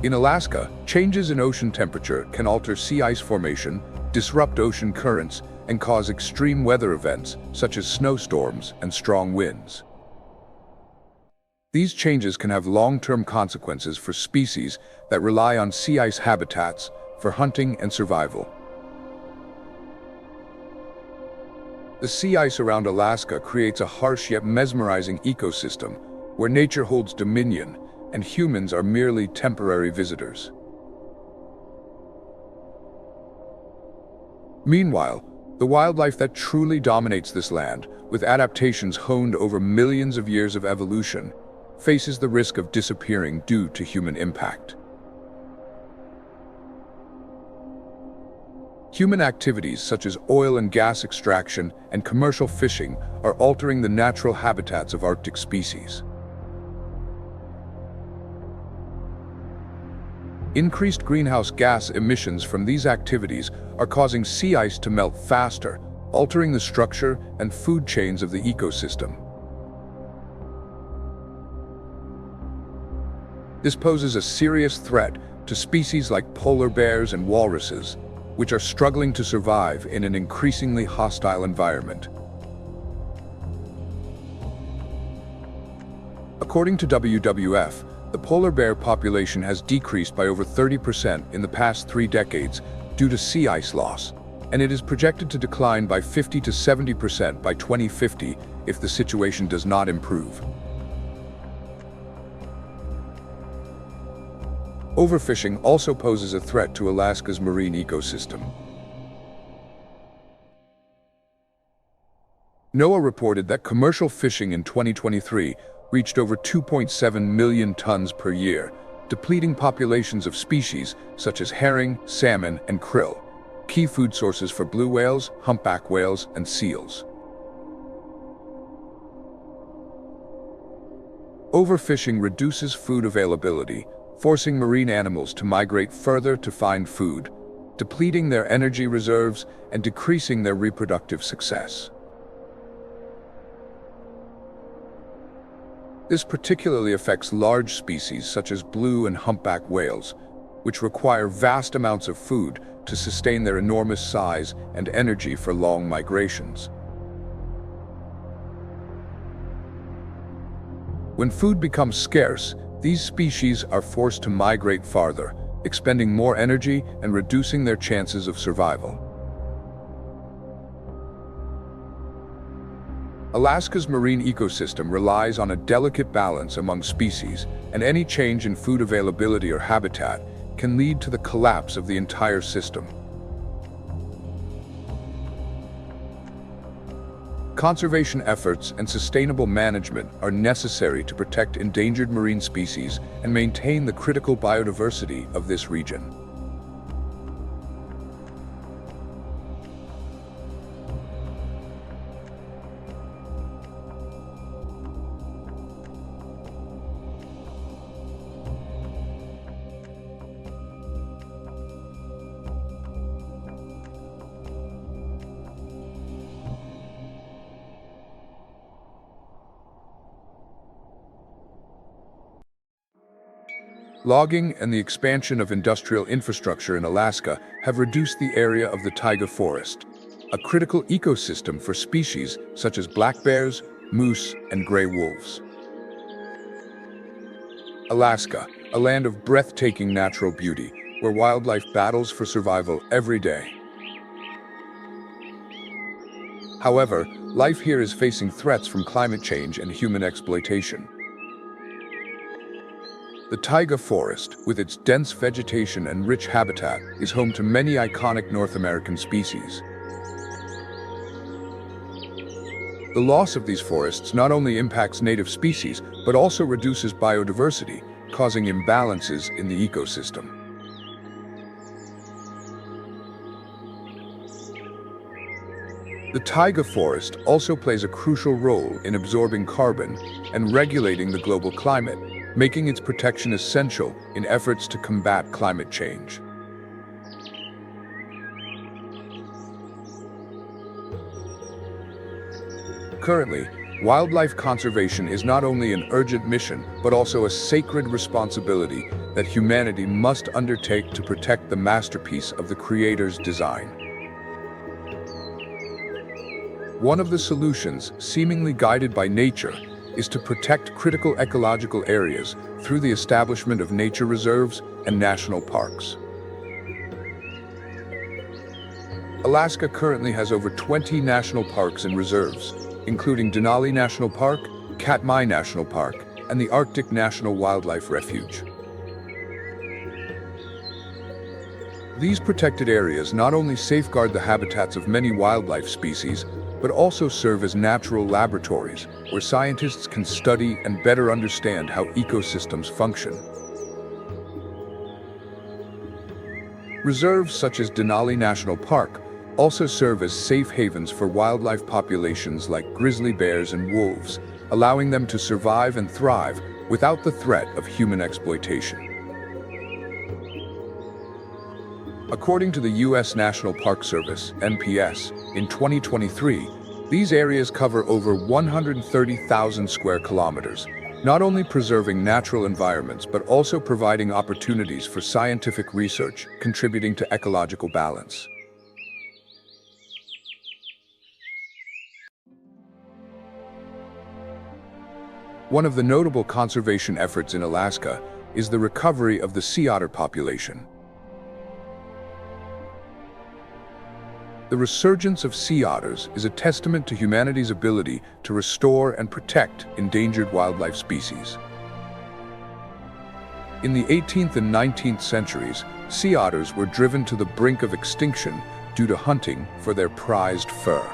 In Alaska, changes in ocean temperature can alter sea ice formation, disrupt ocean currents, and cause extreme weather events such as snowstorms and strong winds. These changes can have long-term consequences for species that rely on sea ice habitats for hunting and survival. The sea ice around Alaska creates a harsh yet mesmerizing ecosystem where nature holds dominion and humans are merely temporary visitors. Meanwhile, the wildlife that truly dominates this land, with adaptations honed over millions of years of evolution, faces the risk of disappearing due to human impact. Human activities such as oil and gas extraction and commercial fishing are altering the natural habitats of Arctic species. Increased greenhouse gas emissions from these activities are causing sea ice to melt faster, altering the structure and food chains of the ecosystem. This poses a serious threat to species like polar bears and walruses, which are struggling to survive in an increasingly hostile environment. According to WWF, the polar bear population has decreased by over 30% in the past 3 decades due to sea ice loss, and it is projected to decline by 50 to 70% by 2050 if the situation does not improve. Overfishing also poses a threat to Alaska's marine ecosystem. NOAA reported that commercial fishing in 2023 reached over 2.7 million tons per year, depleting populations of species such as herring, salmon, and krill, key food sources for blue whales, humpback whales, and seals. Overfishing reduces food availability, forcing marine animals to migrate further to find food, depleting their energy reserves and decreasing their reproductive success. This particularly affects large species such as blue and humpback whales, which require vast amounts of food to sustain their enormous size and energy for long migrations. When food becomes scarce, these species are forced to migrate farther, expending more energy and reducing their chances of survival. Alaska's marine ecosystem relies on a delicate balance among species, and any change in food availability or habitat can lead to the collapse of the entire system. Conservation efforts and sustainable management are necessary to protect endangered marine species and maintain the critical biodiversity of this region. Logging and the expansion of industrial infrastructure in Alaska have reduced the area of the taiga forest, a critical ecosystem for species such as black bears, moose, and gray wolves. Alaska, a land of breathtaking natural beauty, where wildlife battles for survival every day. However, life here is facing threats from climate change and human exploitation. The taiga forest, with its dense vegetation and rich habitat, is home to many iconic North American species. The loss of these forests not only impacts native species, but also reduces biodiversity, causing imbalances in the ecosystem. The taiga forest also plays a crucial role in absorbing carbon and regulating the global climate, making its protection essential in efforts to combat climate change. Currently, wildlife conservation is not only an urgent mission, but also a sacred responsibility that humanity must undertake to protect the masterpiece of the Creator's design. One of the solutions, seemingly guided by nature, is to protect critical ecological areas through the establishment of nature reserves and national parks. Alaska currently has over 20 national parks and reserves, including Denali National Park, Katmai National Park, and the Arctic National Wildlife Refuge. These protected areas not only safeguard the habitats of many wildlife species, but also serve as natural laboratories where scientists can study and better understand how ecosystems function. Reserves such as Denali National Park also serve as safe havens for wildlife populations like grizzly bears and wolves, allowing them to survive and thrive without the threat of human exploitation. According to the U.S. National Park Service, NPS, in 2023, these areas cover over 130,000 square kilometers, not only preserving natural environments but also providing opportunities for scientific research, contributing to ecological balance. One of the notable conservation efforts in Alaska is the recovery of the sea otter population. The resurgence of sea otters is a testament to humanity's ability to restore and protect endangered wildlife species. In the 18th and 19th centuries, sea otters were driven to the brink of extinction due to hunting for their prized fur.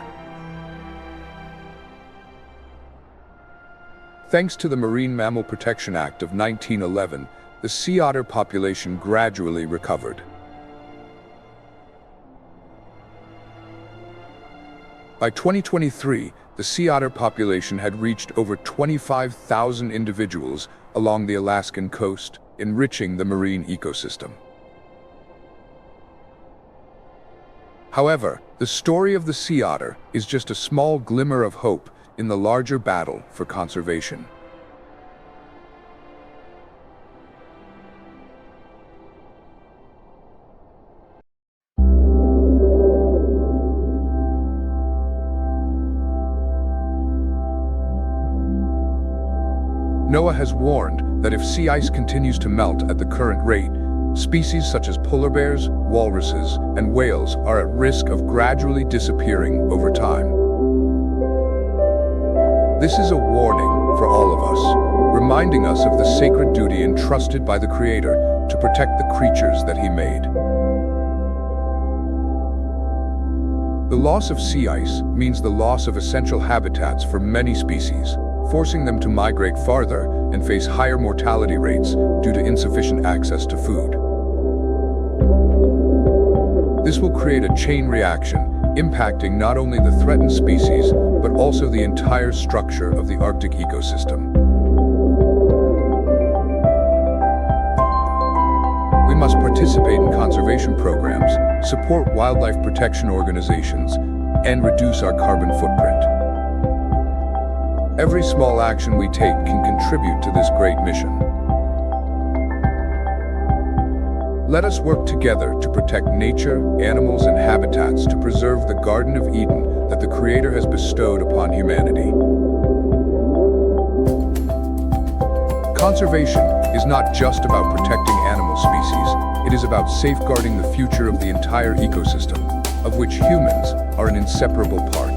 Thanks to the Marine Mammal Protection Act of 1911, the sea otter population gradually recovered. By 2023, the sea otter population had reached over 25,000 individuals along the Alaskan coast, enriching the marine ecosystem. However, the story of the sea otter is just a small glimmer of hope in the larger battle for conservation. NOAA has warned that if sea ice continues to melt at the current rate, species such as polar bears, walruses, and whales are at risk of gradually disappearing over time. This is a warning for all of us, reminding us of the sacred duty entrusted by the Creator to protect the creatures that He made. The loss of sea ice means the loss of essential habitats for many species, forcing them to migrate farther and face higher mortality rates due to insufficient access to food. This will create a chain reaction, impacting not only the threatened species, but also the entire structure of the Arctic ecosystem. We must participate in conservation programs, support wildlife protection organizations, and reduce our carbon footprint. Every small action we take can contribute to this great mission. Let us work together to protect nature, animals, and habitats to preserve the Garden of Eden that the Creator has bestowed upon humanity. Conservation is not just about protecting animal species, it is about safeguarding the future of the entire ecosystem, of which humans are an inseparable part.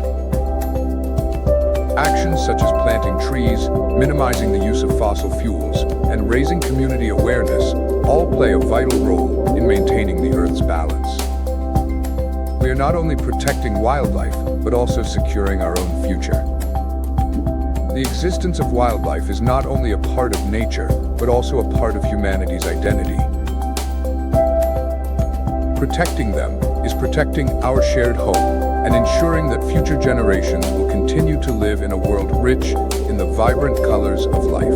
Actions such as planting trees, minimizing the use of fossil fuels, and raising community awareness all play a vital role in maintaining the Earth's balance. We are not only protecting wildlife, but also securing our own future. The existence of wildlife is not only a part of nature, but also a part of humanity's identity. Protecting them is protecting our shared home and ensuring that future generations will continue to live in a world rich in the vibrant colors of life.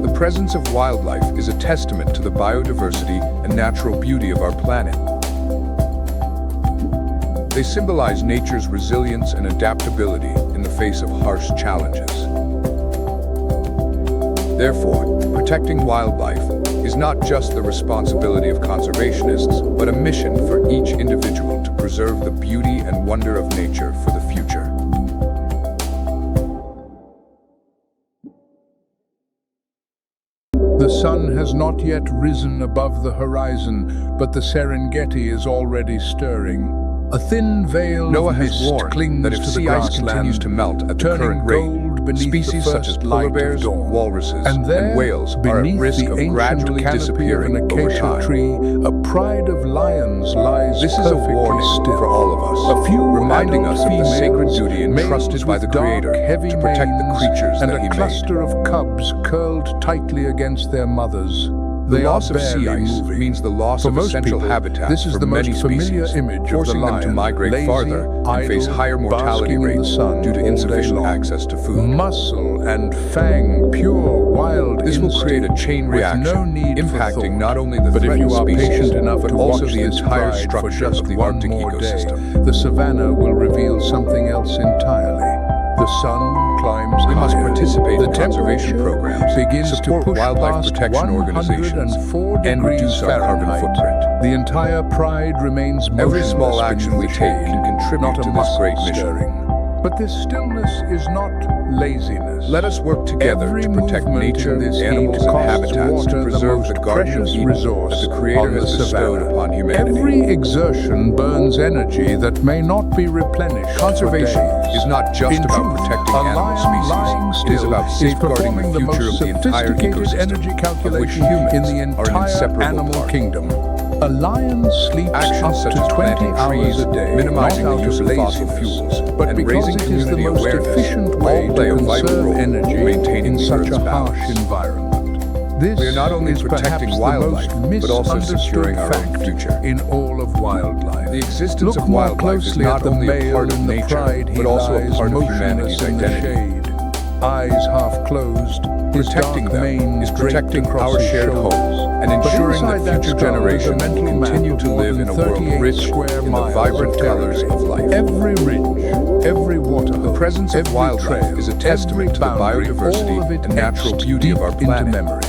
The presence of wildlife is a testament to the biodiversity and natural beauty of our planet. They symbolize nature's resilience and adaptability in the face of harsh challenges. Therefore, protecting wildlife is not just the responsibility of conservationists, but a mission for each individual to preserve the beauty and wonder of nature for the future. The sun has not yet risen above the horizon, but the Serengeti is already stirring. A thin veil Noah of has mist warned clings that if to the sea ice grassland, continues to melt at the turning current rate, gold beneath species the such as first polar light of bears, dawn. walruses, And there, and whales are at beneath risk the of ancient gradually canopy disappearing of an over acacia time. tree, a pride of lions lies This is a perfectly warning still. for all of us, A few reminding adult us of the sacred females, duty males entrusted by the with dark, Creator heavy to protect the manes, creatures and that He a made. cluster of cubs curled tightly against their mothers. The They loss are of sea barely ice moving. means the loss For of most essential people, habitats this is for the many most familiar species, image of the forcing them to lion, migrate lazy, farther and face idle, higher mortality basking in the rates sun due to all day insufficient long. access to food. Muscle and fang, pure wild This will create a instinct chain with reaction, no need for impacting thought. not only the But if threatened you are species, patient enough but to also watch the this entire pride for structure just of the one Arctic more ecosystem. day, the savanna will reveal something else entirely. The sun climbs We must higher. participate The in conservation temperature programs, begins support to push wildlife past protection organizations, 104 and degrees reduce our carbon Fahrenheit. footprint. The entire pride remains Every motionless small action beneath we the take shade, can contribute not a to this muscle great mission. stirring. But this stillness is not laziness. Let us work together Every to protect movement nature, in this animals, heat and costs habitats water, to preserve the the most Garden of precious Eden resource that the Creator on has the bestowed savanna. upon humanity. Every exertion burns energy that may not be replenished. Conservation for days. is not just In about truth, protecting a animal lion lying species. It is still about safeguarding performing the future most of the entire sophisticated ecosystem, energy of which calculation humans in the are an entire inseparable animal part. kingdom. A lion sleeps Actions up such to as 20 planting hours trees, a day, minimizing not the out use of fossil laziness, fuels, but and because raising it is the community most awareness efficient way all play to a vital conserve role in energy maintaining in the such Earth's a harsh balance. environment. This We are not only is protecting perhaps wildlife, the most but also misunderstood securing our own fact future. in all of wildlife. The existence Look of more wildlife is closely not at the only a male part of in the nature, pride. He but also a lies part of motionless humanity's in the identity. shade, eyes half closed, his Protecting dark them mane is draped protecting across our his shared shoulders. home and But ensuring inside that future skull is a generations mental will map continue of to more live than in a world 38 rich square in the miles vibrant of colors territory. of life. Every ridge, every waterhole, The presence of every wildlife trail, is a testament to the every boundary, biodiversity all of it and natural etched beauty of deep our into planet. memory.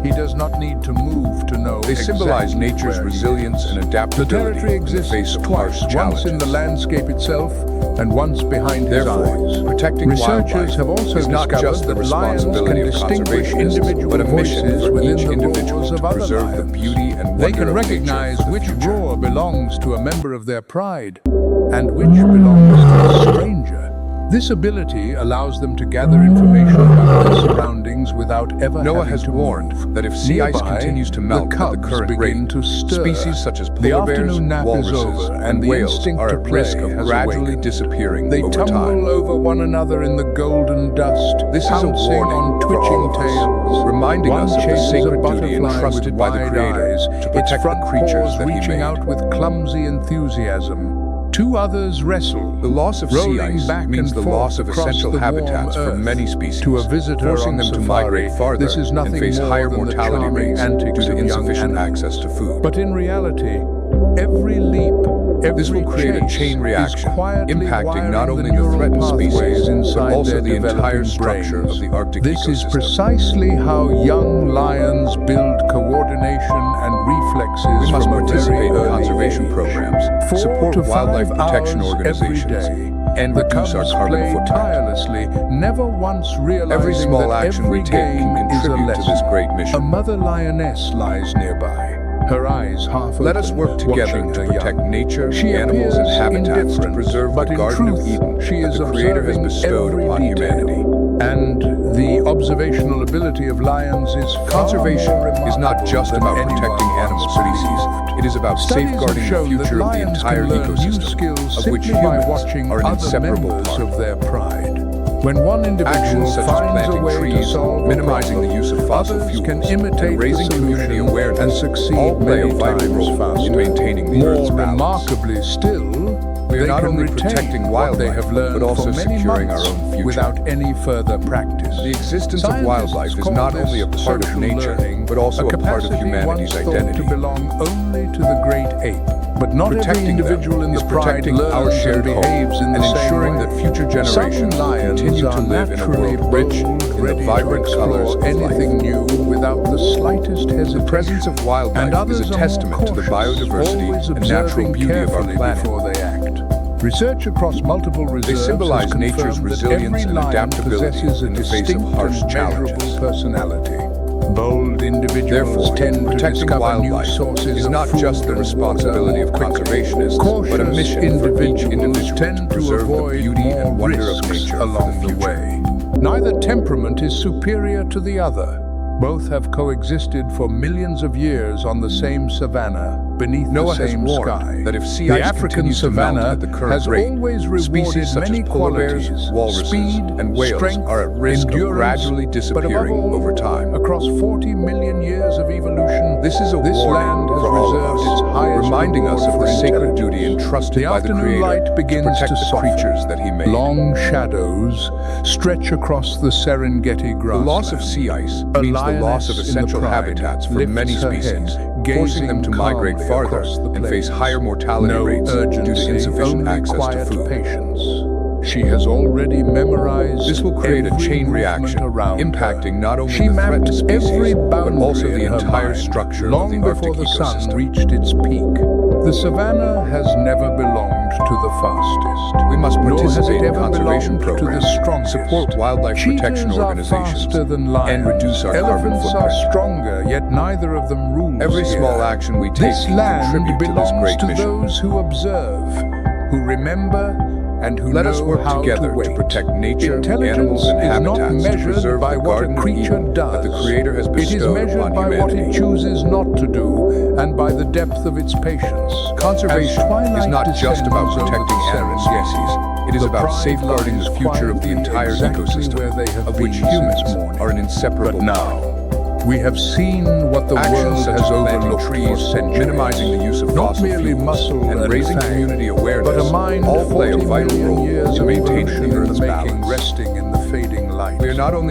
He does not need to move to know They symbolize exactly nature's where he resilience is. and The adaptability territory in the exists face of twice, harsh once in the challenges. landscape itself and once behind his Therefore, eyes. protecting Researchers wildlife have also is not discovered just the that lions can responsibility of distinguish conservationists, individual but a mission voices for within each the individual roars to of other preserve the lions. beauty and They wonder can of recognize nature for the which future. roar belongs to a member of their pride and which belongs to a stranger. This ability allows them to gather information about their surroundings without ever Noah having has to warned move. that if sea ice Nearby, continues to melt the at the cubs current begin rate, to stir. species such as The polar bears, afternoon nap is walruses, over, and and the whales instinct are to at play risk of has gradually awakened. disappearing They over tumble time. over one another in the golden dust, This is a pouncing warning on for all twitching of us, tails. reminding One us of the chases a sacred duty butterfly entrusted with by the wide Creator eyes, to its protect the front creatures paws that He reaching made. out with clumsy enthusiasm. Two others wrestle. The loss of sea rolling ice back means and the forth loss of across essential the warm habitats for earth. many species, To a visitor forcing on them to safari, migrate farther this is nothing and face more higher than the mortality charming rates antics due to of young insufficient animals. access to food. But in reality, every leap, This will create a chase chain is reaction, quietly impacting not wiring only the neural threatened pathways species, but inside also their the entire developing structure brains. of the Arctic This is ecosystem. precisely how young lions build coordination and reflexes We must from a participate very in early conservation age. programs, 4 support to wildlife 5 protection hours organizations, every day. and The reduce our cubs carbon play footprint. tirelessly, never once realizing Every small that action every we take game can is a contribute to lesson. this great A mission. mother lioness lies nearby, her eyes half open, Let us work together watching to her protect young. nature, She animals, and appears habitats to indifferent, preserve but the in Garden truth, of Eden she that is the Creator has observing bestowed every upon detail. humanity. And the observational ability of lions is far Conservation more is not remarkable just than about anyone protecting once animal species. believed. It is about Studies have safeguarding the shown that future of the lions entire can learn new ecosystem, skills of which simply by humans watching are an other inseparable members part. of their pride. When one individual Actions such as finds a planting way to trees, solve a minimizing problem, the use of fossil others fuels, can imitate and raising the community solution awareness and succeed all play a many vital times role faster. in maintaining the More Earth's balance. remarkably still, We are they not can only retain protecting what they wildlife, have learned but also for many securing our months own future. without any further practice. The existence of Scientists wildlife is call not this only a part of social nature, learning, but also a part of capacity humanity's once thought identity. to belong only to the great ape. But not every Protecting individual them in is the pride protecting learns our and shared home behaves in and the same ensuring way. that future generations Some will lions continue to are live in a naturally world rich bold, in the ready vibrant to colors explore of life. anything new without the slightest hesitation. The presence of And wildlife others is a are testament more to the cautious, biodiversity always and natural observing beauty of our carefully planet. before they act. Research across multiple reserves They symbolize has nature's confirmed that resilience every and lion adaptability possesses a in the face of distinct harsh and challenges. measurable personality. Bold individuals Therefore, tend to protecting discover new wildlife sources is of not food just the and responsibility water of more quickly. conservationists, but a Cautious mission for each individuals individual tend to to preserve the avoid beauty more and wonder of risks nature along for the the future. way. Neither temperament is superior to the other. Both have coexisted for millions of years on the same savanna, beneath Noah the has same warned sky. that if sea The ice African continues to melt savanna at the current has rate, always rewarded species such many as polar bears, qualities: walruses, speed, and whales strength, are at risk of endurance, gradually but disappearing above all, over time. Across 40 million years of evolution, This is a this warning land has for all of reserved us, its highest reminding us reward of the for sacred intelligence. duty entrusted The by the afternoon Creator light begins to protect to the soften. creatures that He made. Long shadows stretch across the Serengeti The grassland. loss of sea ice A means the loss of lioness in the essential pride habitats for lifts many her species, head, forcing them to gazing migrate calmly farther across the and face plains. higher mortality No rates due urgency, to insufficient only access to quiet food. patience. She has already memorized This will create a every chain movement reaction, around impacting her. not only She the mapped threatened species, every but boundary also the in her entire mind, structure long of the Arctic before the sun ecosystem. reached its peak. The savanna has never belonged to the fastest. We must Nor has participate it in ever conservation belonged programs, to the strongest. support wildlife protection Cheetahs organizations, are faster than lions. and reduce our carbon Elephants footprint. are stronger, yet neither of them rules Every here. small action we take This can land contribute to this belongs great to mission. those who observe, who remember, and who Let know us work how together to wait. to protect nature, Intelligence animals, and is not habitats to measured preserve by the what a Garden of creature Eden does. that the Creator has It is bestowed measured upon by what it humanity. chooses not to do, and by the depth of its patience. Conservation As twilight is not just about descends over protecting the animal Serengeti, species. It is the about pride safeguarding the lies future of the quietly entire exactly ecosystem, where they have of which been humans since morning. are an inseparable But now, part. we have seen what the Actions world such has as planting overlooked for trees, centuries. minimizing the use of Not fossil merely fuels, muscle and raising fang, community awareness but a mind all play a 40 vital million role years in of maintaining evolution the in the Earth's making, balance. resting in the fading light. We are not only